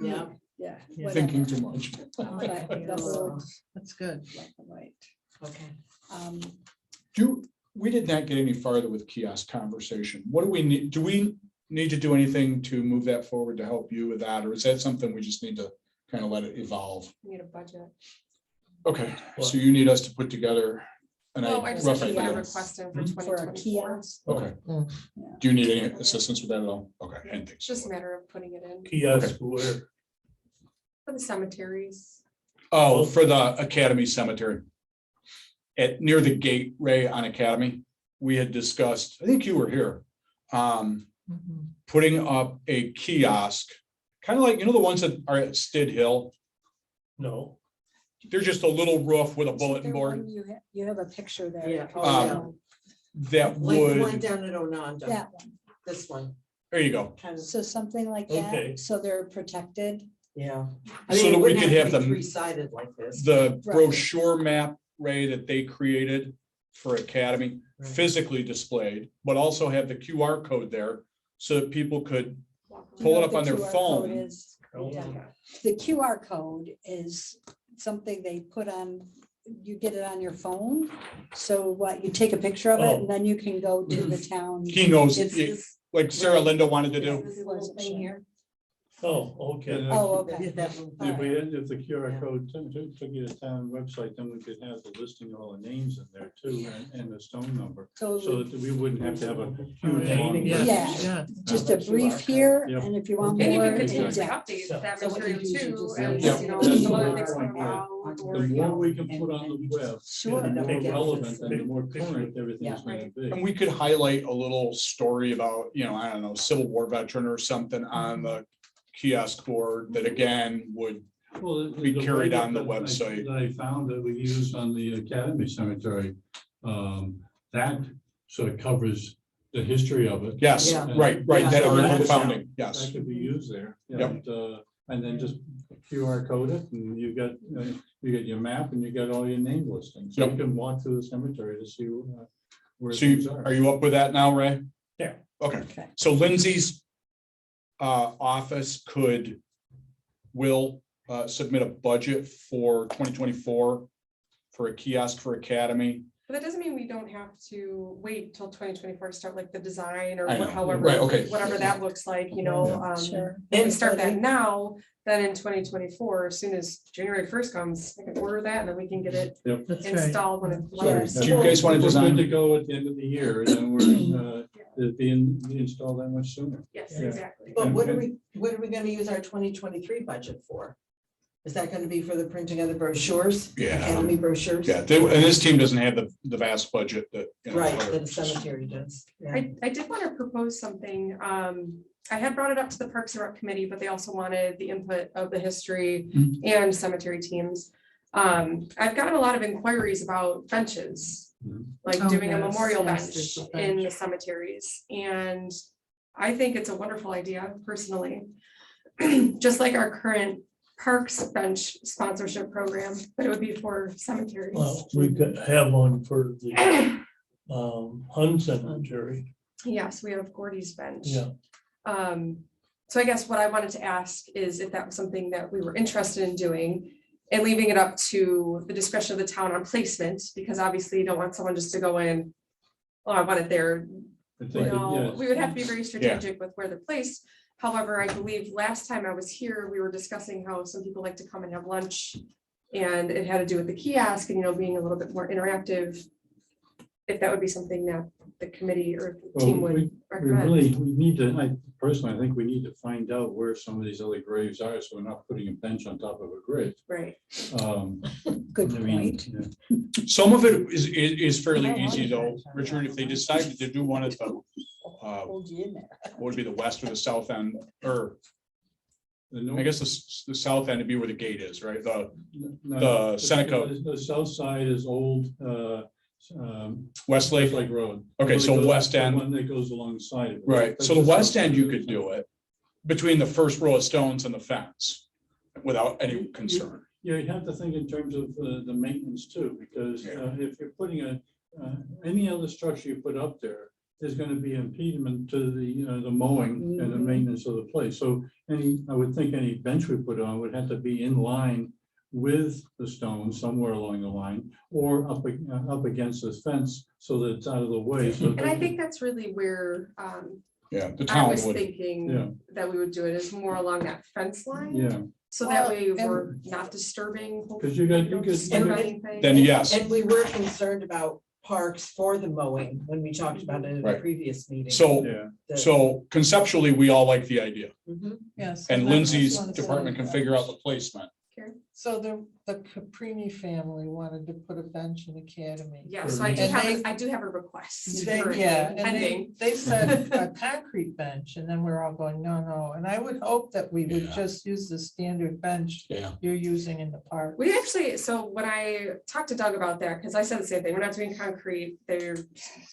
Yeah. Yeah. Yeah. Thinking whatever. too much. But the whole That's good. black and white. Okay. Um, We did not get any farther with kiosk conversation. What do we need? Do we need to do anything to move that forward to help you with that? Or is that something we just need to kind of let it evolve? Need a budget. Okay, so you need us to put together an No, I just rough have to put a idea. request in for For a 2024. kiosk. Okay. Mm. Yeah. Do you need any assistance with that at all? Okay. I didn't think It's so. just a matter of putting it in Kiosk where, for the cemeteries. Oh, for the Academy Cemetery. Near the gate, Ray, on Academy, we had discussed, I think you were here. Mhm. Putting up a kiosk, kind of like, you know, the ones that are at Stid Hill. no, They're just a little roof with a Isn't bulletin there board one You have a picture there. Yeah. if you Oh, yeah. know. that Like the one would, down at Onondaga, That one. this one, there you go. kind of, So something like Okay. that, so they're protected. yeah. So I mean, that it we wouldn't could have have to be them- three-sided like this. The Right. brochure map, Ray, that they created for Academy, Right. physically displayed, but also have the QR code there so that people could walk Do you pull know it what up the on their QR code phone. is? Yeah. The QR code is something they put on, you get it on your phone. So what, you take a picture of it Oh. and then you can go to the town. He knows, It's this, like Sarah Linda wanted to do. this little thing here. oh, okay. Oh, okay. That little If we thing. had, if the Yeah. QR code took you to town website, then we could have the listing of all the names in there too, and the stone number. So So that we wouldn't have to have a huge. Yeah, long yeah, list. yeah. just a brief here, Yep. and if you want Okay. And you more. can continuously in-depth. update Yeah. that So what material you do is you too, just and, say- you know, That's some other the things point, come yeah. out, or, The you more know, we can put on the web, Sure. the more Yeah. relevant and the more current everything's gonna be. And we could highlight a little story about, you know, I don't know, Civil War veteran or something on the kiosk board that again would, Well, be carried way on the that I- website. That I found that we used on the Academy Cemetery, that sort of covers the history of it. yes, Yeah. right, Yeah. that Oh, original that's- founding, That yes. could be used there. Yep. And then just QR code it and you got your map and you got all your name listings. So you Yep. can walk through the cemetery to see where So things are you up with that now, Ray? Yeah. Okay, Okay. so Lindsay's office will submit a budget for 2024 for a kiosk for Academy. but that doesn't mean we don't have to wait till 2024 to start like the design or I know. however. Right, okay. Whatever that looks like, you know, Sure. and we start that now, then in 2024, as soon as January 1st comes, I can order that and then we can get it Yep. That's right. installed when it's. Sure. Do you guys want to We're design? good to go at the end of the year, then we're, it'd be installed that much sooner. Yes, Yeah. exactly. But what are we gonna use our 2023 budget for? Is that gonna be for the printing of the brochures? Yeah, Academy brochures? yeah, and this team doesn't have the vast budget that. you know, Right, other- that the cemetery does. Yeah. I did want to propose something. I had brought it up to the Parks and Rec Committee, but they also wanted the input of the history Mhm. and cemetery teams. I've gotten a lot of inquiries about benches, Mhm. like Oh, doing a yes, memorial yes, bench there's a in the bench. cemeteries. And I think it's a wonderful idea personally. Just like our current Parks Bench sponsorship program, but it would be for cemeteries. Oh. Well, we could have one for the Hun Cemetery. Yes, we have Gordy's bench. Yeah. So I guess what I wanted to ask is if that was something that we were interested in doing and leaving it up to the discretion of the town on placement, because obviously you don't want someone just to go in, oh, I want it there. I You think, know, yes. we would have to be very strategic with where they're placed. However, I believe last time I was here, we were discussing how some people like to come and have lunch. And it had to do with the kiosk and, you know, being a little bit more interactive. If that would be something that the committee or the Well, team we would recommend. we need to, I personally, I think we need to find out where some of these other graves are, so we're not putting a bench on top of a grave. Right. Good I mean, point. yeah. Some of it is fairly I like easy though, that. Richard, if they decided to do one at the, Hold you in there. what would be the west or the south end, or I guess the south end would be where the gate is, right? No, Seneca. The south side is old, Westlake. Westlake Road. Okay, so The one that goes- west end. The one that goes alongside of it. Right, That's so the west south end, side you of could the- do it between the first row of stones and the fence without any concern. Yeah, you have to think in terms of the maintenance too, because Yeah. if you're putting any other structure you put up there, there's gonna be impediment to the mowing and the Mhm. maintenance of the place. So I would think any bench we put on would have to be in line with the stone somewhere along the line, or up against the fence so that it's out of the way. So And I think that's really where Yeah, the I town was would. Yeah. thinking that we would do it is more along that fence line. Yeah, So that way Well, and- we're not disturbing. because you got, we you don't could. disturb And- anything. Then yes, And we were concerned about parks for the mowing when we talked about it in a Right. previous meeting. so, Yeah, The- so conceptually, we all like the idea. Mhm. Yes. And that's Lindsay's what I'm department can saying. figure out the placement. So the Caprini family wanted to put a bench in Academy. Yeah, so I do And have, they- I do have a request. They, currently yeah, and pending. they said a concrete bench, and then we're all going, no, and I would hope that we would Yeah. just use the standard bench Yeah. you're using in the park. We actually, so when I talked to Doug about that, because I said the same thing, we're not doing concrete, they're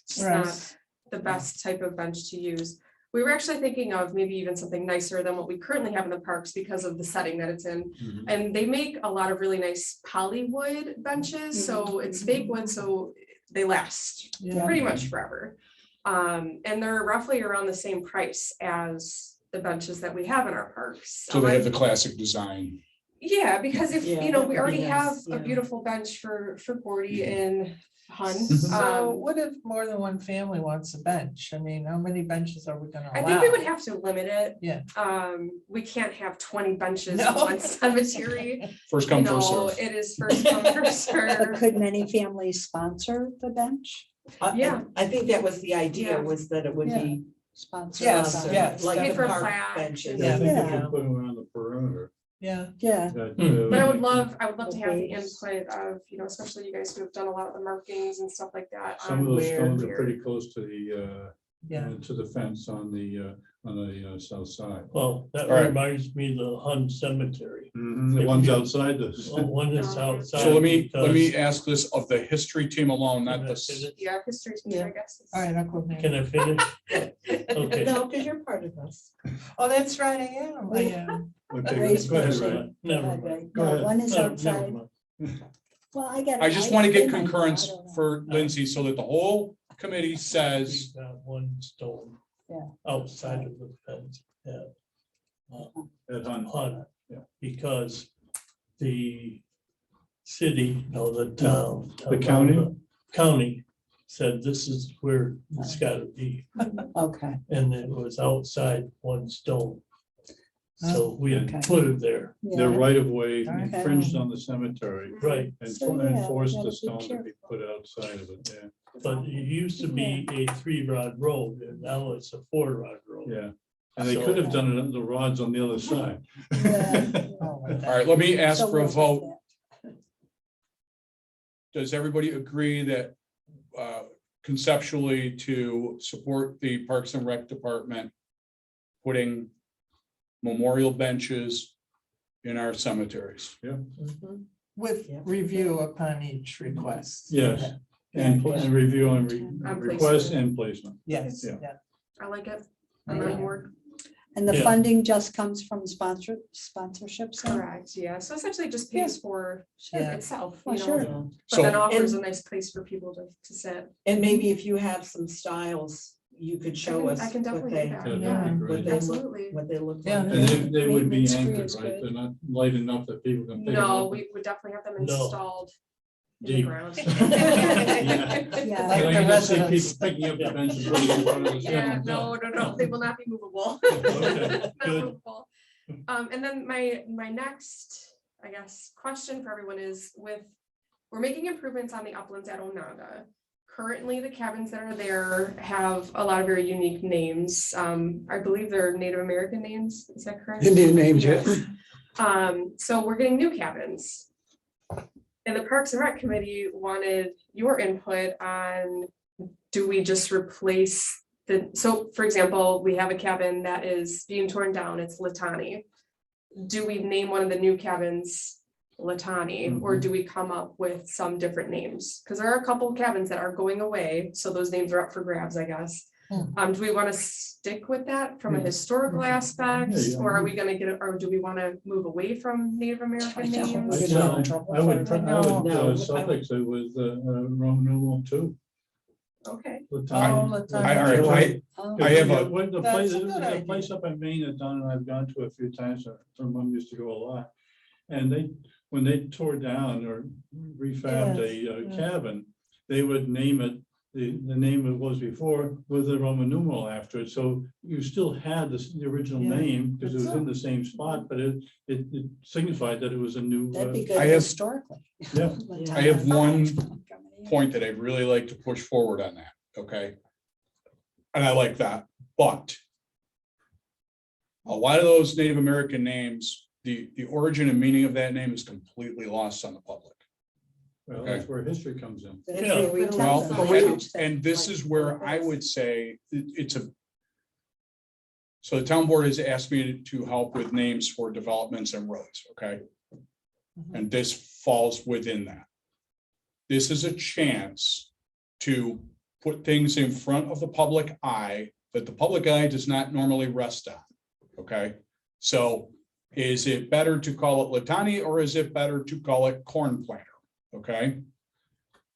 just Right. not the best type of bench to use. We were actually thinking of maybe even something nicer than what we currently have in the parks because of the setting that it's in. Mhm. And they make a lot of really nice polywood benches, so it's fake wood, so they last Yeah. pretty much forever. And they're roughly around the same price as the benches that we have in our parks. So they have the classic design. Yeah, because if, Yeah, you know, that we would be already have nice, a yeah. beautiful bench for Gordy and Hun. So Um, what if more than one family wants a bench? I mean, how many benches are we gonna I allow? think we would have to limit it. Yeah. We can't have 20 benches in No. one cemetery. First You come, first know, served. it is first come, first But served. could many families sponsor the bench? Yeah. I think that was the idea, Yeah. was that it would be. Sponsor. Yes, sponsored, yes. Like Pay the for park plaques benches. and- I think if Yeah. you put them around the perimeter. Yeah, Yeah, that, Hmm. But I would love to have the Waves. input of, you know, especially you guys who have done a lot of the markings and stuff like that. Some of on those where- stones are where- pretty close to the yeah. to the fence on the south side. Well, that All right. reminds me of the Hun Cemetery. The ones outside the. Well, one is outside. So let me because- ask this of the history team alone, not Can I the, finish? Yeah, history, Yeah. I guess. All right, Uncle Can Nick. I finish? Okay. No, because you're part of us. Oh, that's right, I am. I am. Okay, Raised go ahead, person. Ray. Never right, mind. right. Go No, ahead. one is No, never outside. mind. Well, I got. I just want to get I might know, I concurrence don't know. for Lindsay so that the whole committee says, We've got one stone. Yeah. Outside of the fence, yeah. At Hun. Hun, Yeah. because the city, no, the town. The county? County said this is where it's gotta be, Okay, and it was outside one stone. So we had Okay. put it there, Their yeah, right of way Okay. infringed on the cemetery right, and So, yeah, forced gotta the be stone to be careful. put outside of it, yeah. but it used to be a 3-rod road, and now it's a 4-rod road. Yeah, and they could have done it on the rods on the other side. Yeah. Oh, my all God. right, let me ask So for a we'll take vote. that. Does everybody agree that conceptually to support the Parks and Rec Department putting memorial benches in our cemeteries? Mhm. With Yeah. review upon each request. Yes, and review and On request placement. and placement. Yes, Yeah. yeah. I like it. I'm on board. And the Yeah. funding just comes from sponsorships? then? Correct, yeah. So essentially it just pays for Yeah. itself, Oh, you sure. know, but then So, offers a And- nice place for people to sit. And maybe if you have some styles, you could show us. I can what definitely they- do that, Yeah, yeah. that'd be What great. they look, Absolutely. what they look Yeah. like. And they would be Maintenance free anchored, is right? good. They're not light enough that people can pick them No, up. we would definitely have them No. installed in the Deep. ground. Yeah. Like You're the gonna see residents. people picking up the benches. putting in front of the Yeah, cemetery. no, they will not be movable. Okay, Not good. movable. And then my next, I guess, question for everyone is we're making improvements on the uplands at Onaga. Currently, the cabins that are there have a lot of very unique names. I believe they're Native American names, is that correct? Indian names, yeah. So we're getting new cabins. And the Parks and Rec Committee wanted your input on, do we just replace so for example, we have a cabin that is being torn down, it's Latani. do we name one of the new cabins Latani, or do we come up with some different names? Because there are a couple of cabins that are going away, so those names are up for grabs, I guess. Do we want to stick with that from a historical aspect, Yeah, or are we gonna get, or do we want to move away from Native American I know. names? We get in trouble I would, for it. No. suffix it with Roman numeral 2. Okay, Latani. Oh, I have a- When the That's place, a good there's a idea. place up in Maine that Don and I've gone to a few times, our mom used to go a lot. And when they tore down or refabbed a Yes, cabin, they would name it, the name it was before with the Roman numeral after it. So you still had the original Yeah, name because it was that's in the same spot, but it signified that it was a new. That'd be I good have- historically. Yeah. I have one point that I'd really like to push forward on that, okay? And I like that, but a lot of those Native American names, the origin and meaning of that name is completely lost on the public. Well, that's where history comes in. That's Yeah. where we tell Well, them but to we- change that. and this is where I would say it's a. So the town board has asked me to help with names for developments and roads, okay? And this falls within that. This is a chance to put things in front of the public eye that the public eye does not normally rest on, okay? So is it better to call it Latani or is it better to call it corn planter, okay?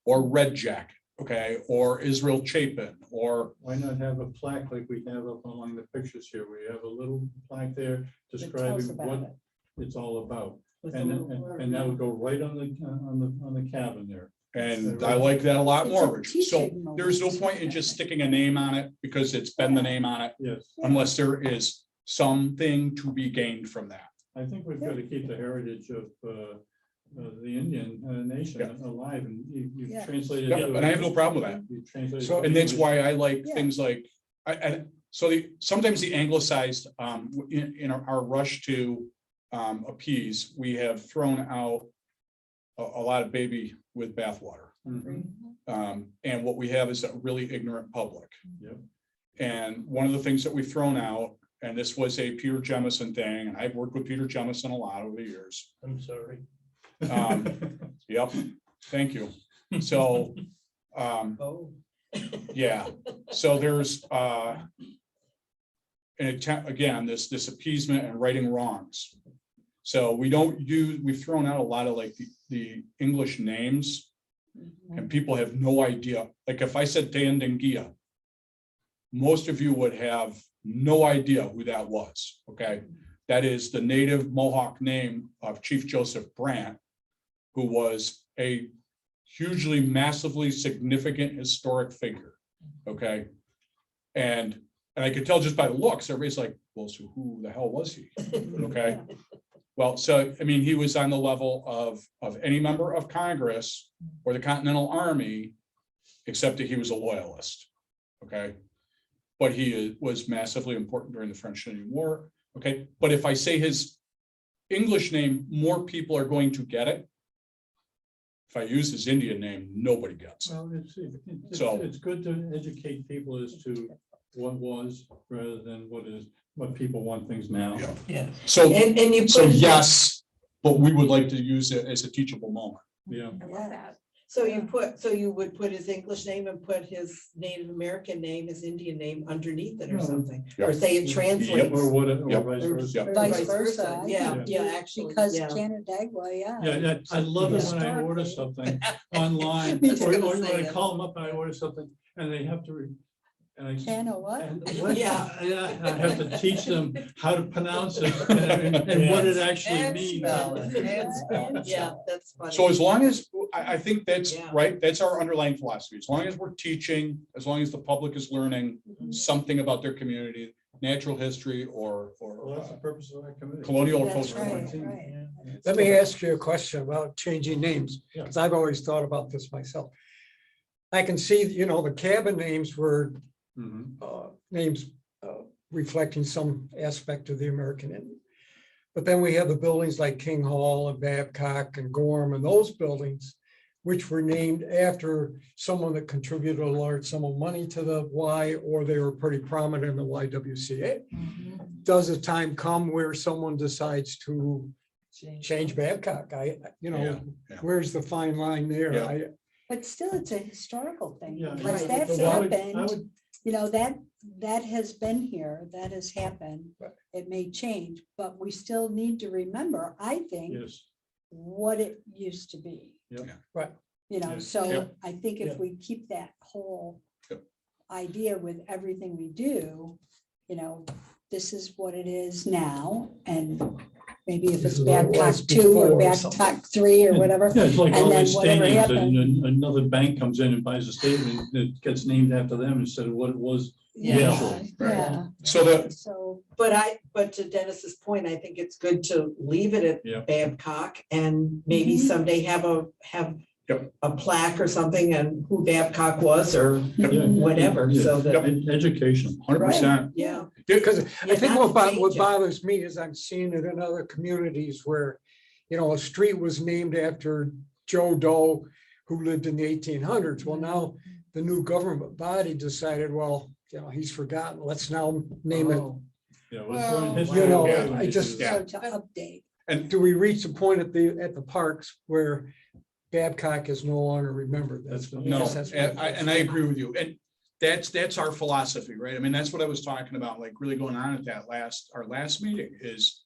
Or red jacket, okay, or Israel Chapin, or, Why not have a plaque like we have up along the pictures here? We have a little plaque there That tells describing about what it. it's all about. With a And, little and, word, and that yeah. would go right on the cabin there. and I like that a lot It's more, a Rich. So teaching there's no moment. point in just sticking a name on it because it's been the name on it, Yes, unless there is something to be gained from that. I think we've got to keep the heritage of the Indian nation Yeah. alive and you Yeah. translated. Yep, and I have no problem with that. You translated So- And that's why I like Yeah. things like, so sometimes the anglicized, in our rush to appease, we have thrown out a lot of baby with bathwater. Mhm. And what we have is a really ignorant public. Yep. And one of the things that we've thrown out, and this was a Peter Jemison thing, and I've worked with Peter Jemison a lot over the years. I'm sorry. Yep, thank you. So, Oh. yeah, so there's an attempt, again, this appeasement and righting wrongs. So we've thrown out a lot of like the English names and people have no idea. Like if I said Dandengia, most of you would have no idea who that was, okay? That is the native Mohawk name of Chief Joseph Brant, who was a hugely, massively significant historic figure, okay? And I could tell just by the looks, everybody's like, well, so who the hell was he? Okay. Well, so, I mean, he was on the level of any member of Congress or the Continental Army, except that he was a loyalist, okay? But he was massively important during the French Indian War, okay? But if I say his English name, more people are going to get it. If I use his Indian name, nobody gets it. Well, So- it's good to educate people as to what was rather than what people want things now. Yeah. Yeah. So, And you so put, yes, but we would like to use it as a teachable moment. Yeah. I love that. so you would put his English name and put his Native American name, his Indian name underneath it or No. something, Yep. or say it translates. Or whatever, Yep. or vice versa. Yep. or Vice versa, I Yeah, think, yeah, actually, Because yeah. Canandaigua, yeah. Yeah, I love it when I order Historically. something online, Me too. or when Say I it. call them up and I order something and they have to. And I. Can or what? And what- Yeah. I have to teach them how to pronounce it and what it actually And means. spell it, and spell it. Yeah, that's funny. So as long as, I think that's Yeah. right, that's our underlying philosophy. As long as we're teaching, as long as the public is learning something about their community, natural history or Well, that's the purpose of that committee. colonial or That's cultural. right, right. Let me ask you a question about changing names, Yeah. because I've always thought about this myself. I can see, the cabin names were Mhm. names reflecting some aspect of the American Indian. But then we have the buildings like King Hall and Babcock and Gorham and those buildings, which were named after someone that contributed a large sum of money to the Y, or they were pretty prominent in the YWCA. does a time come where someone decides to change Babcock? Yeah, yeah. Where's the fine line there? Yeah. But still, it's a historical thing, Yeah, because right. that's So I would- happened, you know, that has been here, that has happened. Right. It may change, but we still need to remember, I think, Yes, what it used to be. Yep. Yeah. Right. You know, Yeah. so Yeah. I think Yeah. if we keep that whole Yep. idea with everything we do, you know, this is what it is now, and maybe if This it's is what it Babcock was 2 or before or something. Babcock 3 or whatever. yeah, it's like And all then these whatever stadiums, happened. and another bank comes in and buys a stadium, it gets named after them instead of what it was. Yeah, initially. yeah. So the, So, But to Dennis's point, I think it's good to leave it Yeah. at Babcock and maybe Mhm. someday have Yep. a plaque or something and who Babcock was or Yeah, whatever, yeah, so that, Education. 100%. yeah. Because Yeah, I think not to what change it. bothers me is I'm seeing it in other communities where, you know, a street was named after Joe Doe who lived in the 1800s. Well, now the new government body decided, well, you know, he's forgotten. Let's now name it. Oh, Yeah, Well, you know, Yeah. I just- Yeah. so to update, and Do we reach a point at the parks where Babcock is no longer remembered? That's No, no, that's and I agree with you. And that's our philosophy, right? I mean, that's what I was talking about, like really going on at our last meeting is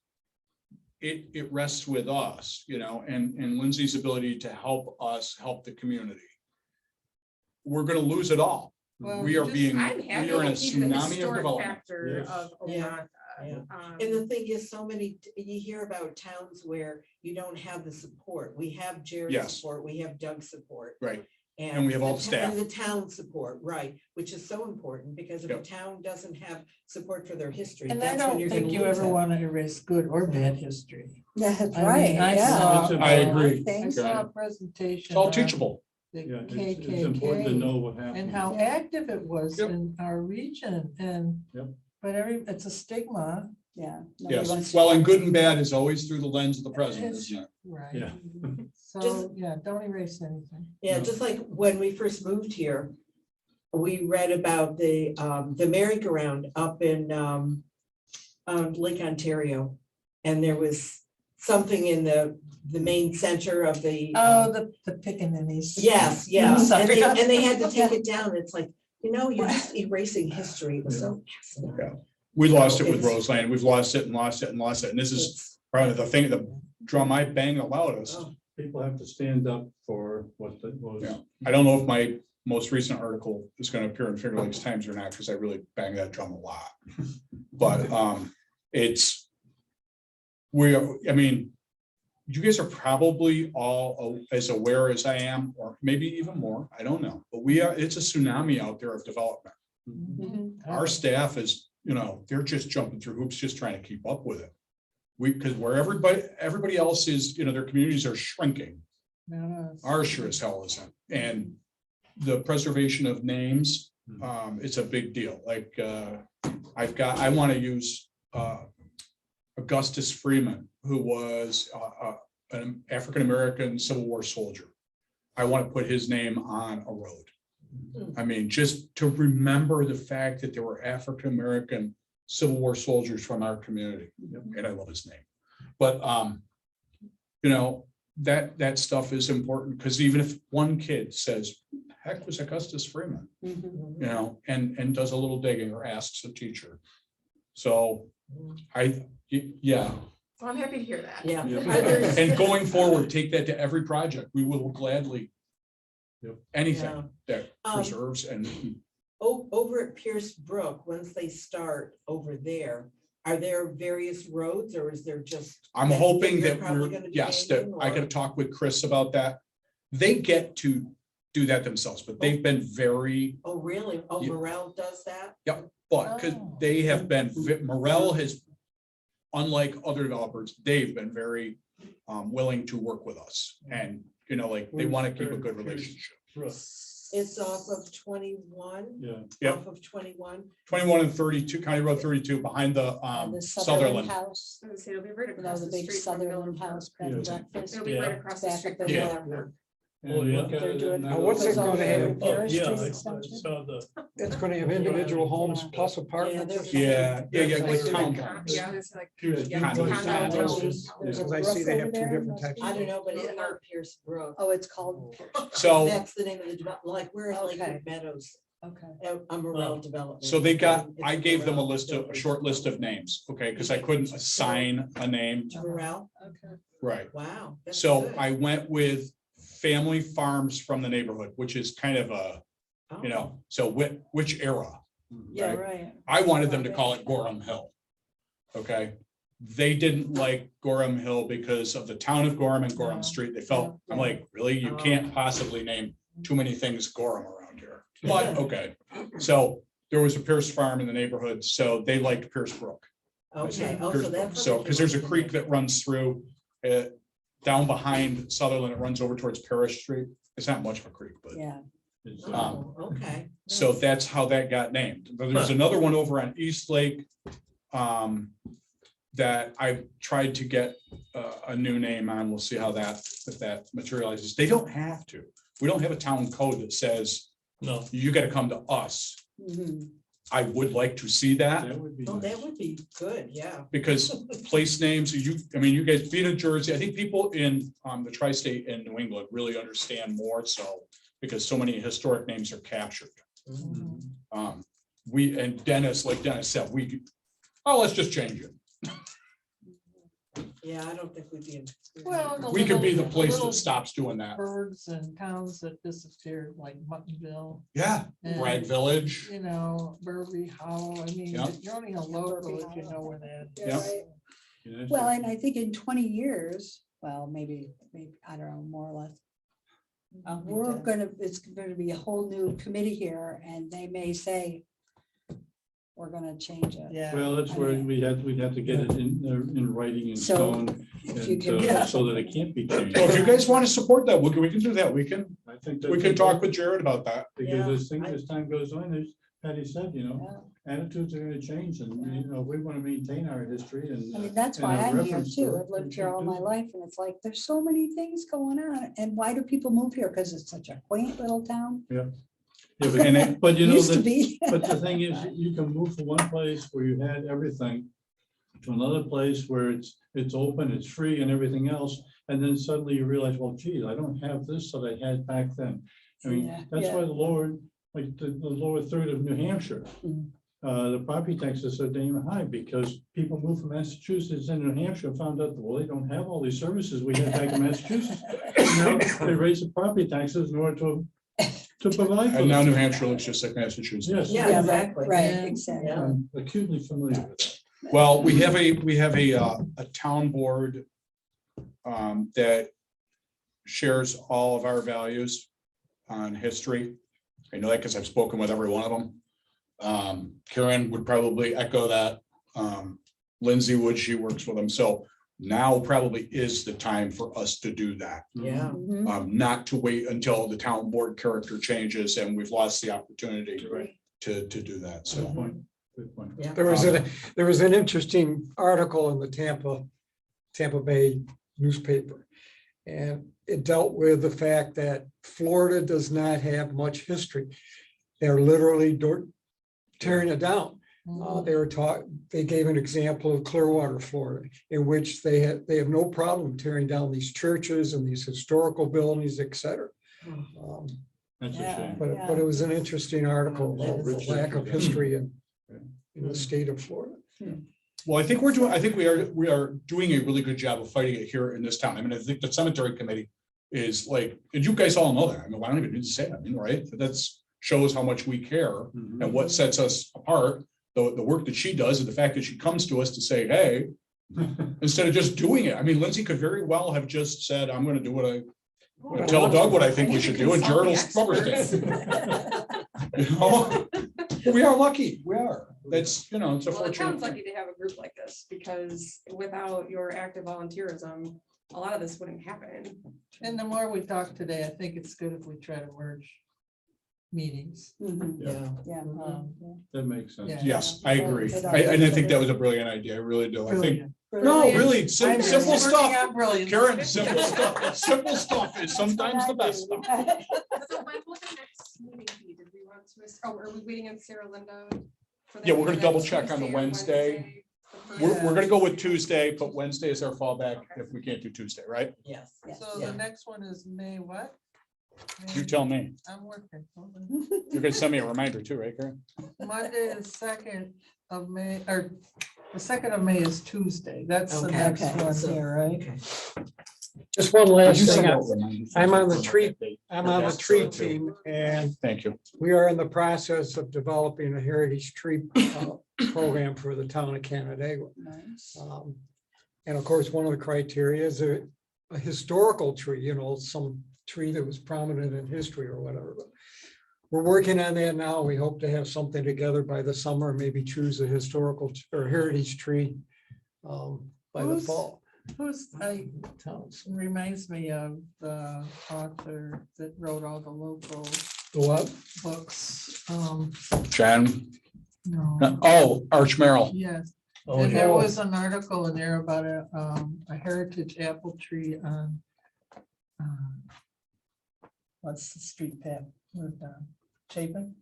it rests with us, you know, and Lindsay's ability to help us help the community. We're gonna lose it all. Well, We are just- being, I'm we happy are in a to keep the tsunami of historic development. factor Yes. of Yeah. Oronta. Yeah. Um, And the thing is, so many, you hear about towns where you don't have the support. We have Jerry's Yes. support, we have Doug's support. Right, And we have all the staff. And the town support, right, which is so important, because if a Yep. town doesn't have support for their history, And I that's when don't you're think gonna you lose ever it. want to erase good or bad history. that's I mean, right, I yeah. saw- I agree. I think. I saw a presentation. It's all on teachable. The Yeah, it's important to KKK know what happened. and how active it was Yep. in our region and, Yep. but it's a stigma. Yeah. nobody wants Yes, to well, and talk. good and bad is always through the lens of the president, It's- isn't it? Right. Yeah. So, Just- yeah, don't erase anything. Yeah, No. just like when we first moved here, we read about the merry-go-round up in Lake Ontario. And there was something in the main center of the. Oh, the pickaninnies. Yes, yeah, Sorry. and they had to take it down. It's like, you know, you're just erasing history. It was so fascinating. We lost it with It's- Roseland. We've lost it and lost it and lost it. And this is It's- probably the thing, the drum I bang the loudest. oh, People have to stand up for what that was. Yeah. I don't know if my most recent article is gonna appear in Finger Lakes Times or not, because I really bang that drum a lot. But it's, I mean, you guys are probably all as aware as I am, or maybe even more, I don't know, but it's a tsunami out there of development. Mhm. Our staff is, you know, they're just jumping through hoops, just trying to keep up with it. Because where everybody else is, you know, their communities are shrinking. No, Ours sure as hell isn't. And the preservation of names, it's a big deal. Like, I want to use Augustus Freeman, who was an African-American Civil War soldier. I want to put his name on a road. I mean, just to remember the fact that there were African-American Civil War soldiers from our community, and I love his name. But, you know, that stuff is important, because even if one kid says, heck was Augustus Freeman, Mhm. you know, and does a little digging or asks a teacher. So yeah, Well, I'm happy to hear that. Yeah. Yeah. Others- and going forward, take that to every project. We will gladly Yep. anything Yeah. that Um, preserves and Over at Pierce Brook, once they start over there, are there various roads or is there just? I'm that hoping you're that probably gonna be yes, that naming, I or- gotta talk with Chris about that. They get to do that themselves, but they've been very, Oh, really? Oh, Yeah. Morel does that? but because Oh. they have been, Morel has, unlike other developers, they've been very willing to work with us. And, you know, like, they want to keep a good relationship. It's off of 21, Yeah, Yep. off of 21. 21 and 32, County Road 32, behind the The Sutherland. House, I would say it'll be right you know, across the the big street from Sutherland Miller Park. House, bed and Yeah. breakfast. It'll be right Yeah. across the Back street up from in Yeah. Miller there. Park. and Oh, yeah. look at They're it doing- and I Now, what's go, it gonna have? Oh, Parish yeah, Street I extension? saw the. It's gonna have individual homes plus apartments. Yeah, like Like town con- homes. Yeah, it's like. Yeah, yeah, condos. condos. Condos. There's a Because I see they brook have over two there, different must types. be. I don't know, but it's not Pierce Brook. Oh, it's called. So, That's the name of the, like, we're in Okay. Lakewood Meadows, Okay. Umbrella Development. so they got, It's I gave them a Burrell list of, a Building. short list of names, okay, because I couldn't assign a name. Burrell, Okay. Right. wow. that's So good. I went with family farms from the neighborhood, which is kind of a, Oh. you know, so which era? Yeah, Right. right. I wanted them to call it Gorham Hill. Okay, they didn't like Gorham Hill because of the town of Gorham and Gorham No. Street. They felt, I'm like, really? You Oh. can't possibly name too many things Gorham around here. But, okay, so there was a Pierce Farm in the neighborhood, so they liked Pierce Brook. Okay, oh, Pierce so Brook. that's. So, because there's a creek that runs through, down behind Sutherland, it runs over towards Parish Street. It's not much of a creek, but. Yeah. it's, Oh, okay. So that's how that got named. But there's another one over on East Lake. That I tried to get a new name on. We'll see how that, if that materializes. They don't have to. We don't have a town code that says No, you gotta come to us. Mhm. I would like to see that That would be. Oh, nice. that would be good, yeah. because place names, I mean, you guys being in Jersey, I think people in the tri-state and New England really understand more so. Because so many historic names are captured. We, and Dennis, like Dennis said, let's just change it. Yeah, I don't think we'd be. Well, the We could be the little- place little that stops doing that. Burgs and towns that disappeared, like Muttonville, Yeah, and, Bragg Village. you know, Burby Hollow. I mean, Yep. you're only a local if you know where that. Yeah, Yeah. right. You know, Well, and I think in 20 years, well, maybe, I don't know, more or less. It's gonna be a whole new committee here and they may say, we're gonna change it. Yeah. Well, that's where we'd have to get it in writing in So, stone, if you and can- so that it can't be changed. So if you guys want to support that, we can do that. We can I think talk with Jared about that. Because Yeah, as time goes on, as Patty said, you know, attitudes are gonna change and, you know, we wanna maintain our history and. I mean, that's and why our I'm here reference to too. it. I've lived We here should all do my that. life and it's like, there's so many things going on. And why do people move here? Because it's such a quaint little town. Yeah, And it- but you know, Used to the- be. but the thing is, you can move from one place where you had everything to another place where it's open, it's free and everything else. And then suddenly you realize, well, geez, I don't have this that I had back then. I mean, Yeah, that's yeah. why the lower, like the lower third of New Hampshire, Mm. the property taxes are damn high because people moved from Massachusetts into New Hampshire and found out, well, they don't have all these services we had back in Massachusetts. Now they raise the property taxes in order to provide. for And now them. New Hampshire looks just like Massachusetts. Yes. Yeah, right, exactly. Right, Yeah. exactly. Yeah. I'm acutely familiar with that. Well, we have a town board that shares all of our values on history. I know that because I've spoken with every one of them. Karen would probably echo that. Lindsay would, she works with them. So now probably is the time for us to do that. Yeah. Mhm. Not to wait until the town board character changes and we've lost the opportunity to do that. Good So, point. Good point. Yeah. There was an interesting article in the Tampa Bay newspaper. And it dealt with the fact that Florida does not have much history. They're literally tearing it down. They gave an example of Clearwater, Florida, in which they have no problem tearing down these churches and these historical buildings, et cetera. That's a Yeah. shame. But it was an interesting article, That about is the a lack of shame. history in the state of Florida. well, I think we are doing a really good job of fighting it here in this town. I mean, I think the cemetery committee is like, and you guys all know that. I mean, I don't even need to say it, I mean, right? That's shows how much we care and what sets us apart. The work that she does and the fact that she comes to us to say, hey, instead of just doing it. I mean, Lindsay could very well have just said, I'm gonna do what I'm gonna tell Doug what I think we should do, and Jared will rubber stamp. You know? We are lucky, we are. That's, you know, it's a Well, the fortunate town's thing. lucky to have a group like this because without your active volunteerism, a lot of this wouldn't happen. And the more we talk today, I think it's good if we try to merge meetings. Mhm. Yeah. Yeah. Um, yeah. That makes sense. Yeah. Yes, I agree. It And I think always- that was a brilliant idea. I really do. I think Brilliant. No, really, simple working stuff. on brilliance. Karen, simple stuff. Simple stuff is sometimes the best stuff. So when will the next meeting be? Did we want to, are we waiting on Sarah Linda? for Yeah, that we're gonna next double check on the Tuesday or Wednesday. the We're, first? we're gonna go with Tuesday, but Wednesday is our fallback if we can't do Tuesday, right? Yes. So Yeah. the next one is May what? You tell me. I'm working. Hold on. You're gonna send me a reminder too, right, Karen? Monday is 2nd of May, or the 2nd of May is Tuesday. That's the Okay. next Okay. one So- here, right? Okay. Just one last You thing. send out reminders. I'm on the tree, I'm on the Yes, tree so too. team, and Thank you. we are in the process of developing a heritage tree program for the town of Canandaigua. Nice. And of course, one of the criteria is a historical tree, you know, some tree that was prominent in history or whatever. But we're working on that now. We hope to have something together by the summer, maybe choose a historical or heritage tree by the Who's- fall. Who's, reminds me of the author that wrote all the local The what? books. Jen, No, oh, Arch Merrill. yes. Oh, And there yeah. was an article in there about a heritage apple tree on what's the street path with Chapin?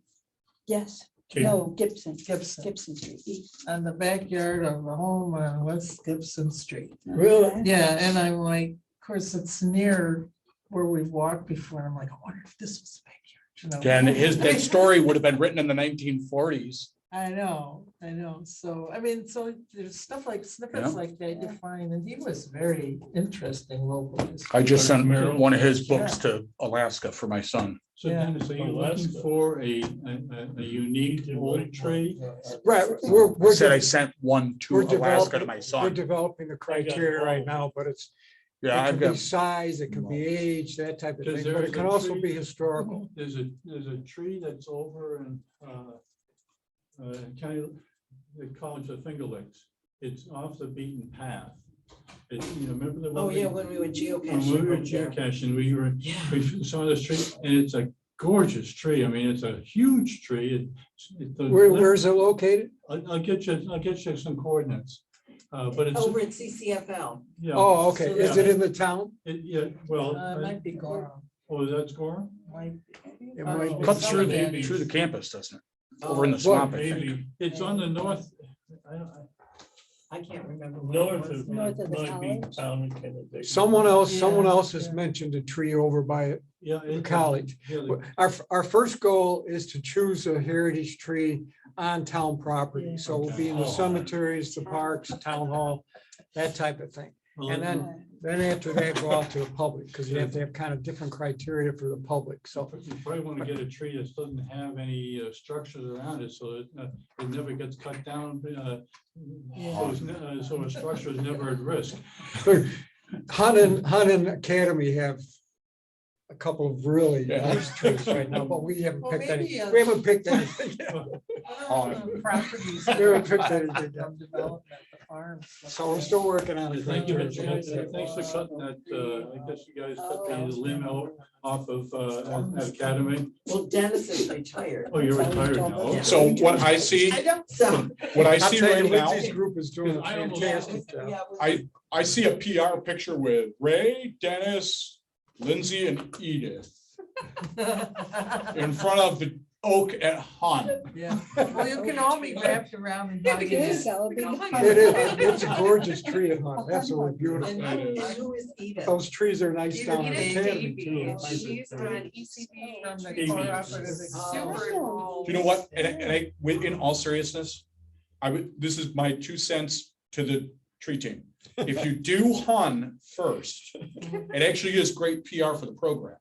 Yes, Okay. no, Gibson, Gibson, Gibson Street. East. on the backyard of a home on West Gibson Street. Really? Okay. Yeah, and I'm like, of course, it's near where we've walked before. I'm like, I wonder if this was the backyard, you know? And that story would have been written in the 1940s. I know. So, I mean, so there's stuff like Yeah. snippets like that you find, and he was very interesting local. I just sent Merrill. one of his books to Alaska for my son. So Yeah. Dennis, are you looking Alaska. for a unique old tree? Right, I we're, said I sent one to we're Alaska to developing, my we're son. developing the criteria right now, but it's, Yeah, it I've can be got, size, it can be age, that type of Because thing, but there's it can a also tree- be historical. There's a tree that's over in, county, they call it the Finger Lakes. It's off the beaten path. It, you know, remember the one? Oh, we- yeah, when we were When geocaching. we were over there. geocaching, Yeah. we saw this tree, and it's a gorgeous tree. I mean, it's a huge tree. Where's it located? I'll get you some coordinates. But it's, Over at CCFL. yeah. Oh, okay, is it in the town? Yeah, well, It might be Gorham. oh, that's Gorham? Might be. It might Oh, be. cuts through Sullivan. the, through the campus, doesn't it? Over in the Oh, swamp, I think. Maybe. It's on the north. I can't remember. what it North was. of, North of the might be college. town of Canandaigua. Someone Yeah, else has yeah. mentioned a tree over by Yeah. the college. Yeah, the- Our first goal is to choose a heritage tree on town property, Yeah. so we'll be in the Okay. cemeteries, the parks, town hall, that type of thing. well, And then after that, go out to the public, because you have to have kind of different criteria for the public, so. You probably want to get a tree that doesn't have any structures around it, so it never gets cut down. So a structure is never at risk. Hunt and Academy have a couple of really Yeah. nice trees right now, but we haven't Well, picked any, maybe, we haven't picked anything yet. Properties. We haven't picked anything yet. From development, the farms. So we're still working on it. Thank you, thanks for cutting that, I guess you guys cut the limb off of Academy. Well, Dennis is retired. Oh, you're That's how we retired told now. them. okay. So what I see, I don't, So. what I I'll see tell you, right now, Lindsay's group is doing a I almost- fantastic job. Yeah, it was- I see a PR picture with Ray, Dennis, Lindsay, and Edith in front of the oak at Hun. yeah, well, you can all be wrapped around and. Yeah, we can Yes, that'll be Come fun. on. It is, it's a gorgeous tree at Hunt, absolutely And beautiful. who is Edith? Those trees are nice down in Edith Academy Davey, too. and she's on ECB. From the She's cooperative super exchange. involved. You know what? And I, in all seriousness, I would, this is my 2 cents to the tree team. If you do Hun first, it actually is great PR for the program,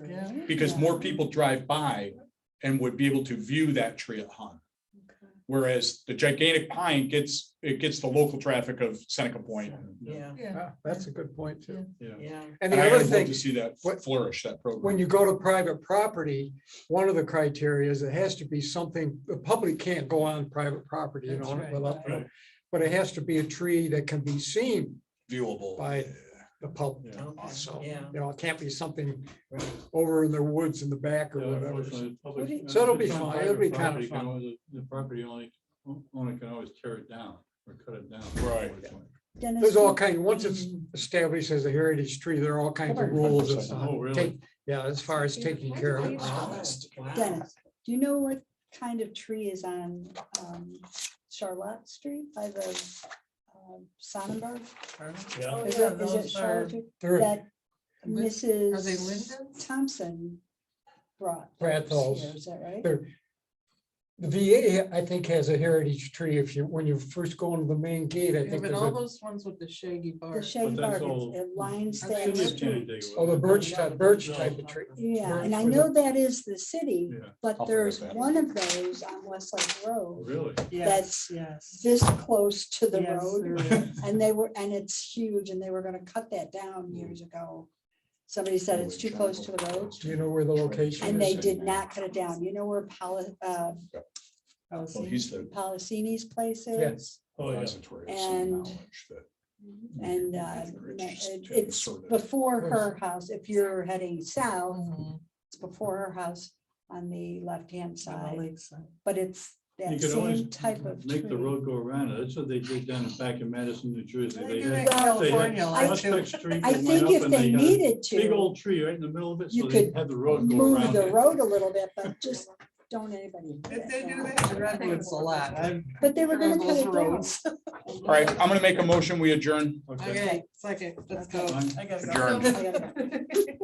Yeah. because more people drive by and would be able to view that tree at Hun. Whereas the gigantic pine gets the local traffic of Seneca Point. Yeah, Yeah. Ah, that's a good point too. Yeah. yeah. And And the I other would love thing, to see that what- flourish, that when program. you go to private property, one of the criteria is it has to be something, the public can't go on private property, you know, That's right. without- Right. but it has to be a tree that can be seen Viewable. by the public. Yeah. Okay, So, yeah. you know, it can't be something Right. over in the woods in the back or Yeah, whatever. unfortunately, public- So it'll be if it's on fun. It'll be private kind of property, you can fun. always- The property owner can always tear it down or cut it down. Right. unfortunately. Dennis, There's all kinds, once it's established as a heritage tree, there are all kinds of rules. as to how Oh, to really? take- Yeah, as far as taking care of it. Dennis, do you know what kind of tree is on Charlotte Street by the Sonnenberg? Yeah. Oh, Is yeah, it those are- Charlotte There, that Lin- Are they Mrs. lindens? Thompson brought? Bradford's. here, Is that right? there. The VA, I think, has a heritage tree. If you, when you first go into the main gate, I Yeah, think but there's all a, those ones with the shaggy The bark. shady that's bark, all- it lines Are they that City of street. Canandaigua. oh, the birch type of tree. Yeah, birch and I with know the- that is the city, Yeah. but I'll there's forget that. one of those on Westlake Road Really? Yes, yes. this close to the Yes, road. there is. And they were, and it's huge, and they were gonna cut that down years ago. Somebody said it's too close to the road, Do you know where the location and they is? did not cut it down. You know where Well, he's the. Policini's place Yeah. is? Oh, yeah. repository of some And- knowledge that And it's before her house. If you're heading south, Mhm. it's before her house on the left-hand On the side, lakeside. but it's You that could always same type of make the tree. road go around it. That's what they did down back in Madison, New Jersey. They They do had- that in they had California a lot, too. Prospect Street I that think went if up and they had a needed Big to, old tree right in the middle of it, you so they could had the road go move around the it. road a little bit, but just don't anybody. do If they that. do that in Redwoods a lot. But they were gonna Those cut it down. roads. All right, I'm gonna make a motion, we adjourn. Okay, second, let's go. I'm- I gotta go. Adjourned. I gotta go.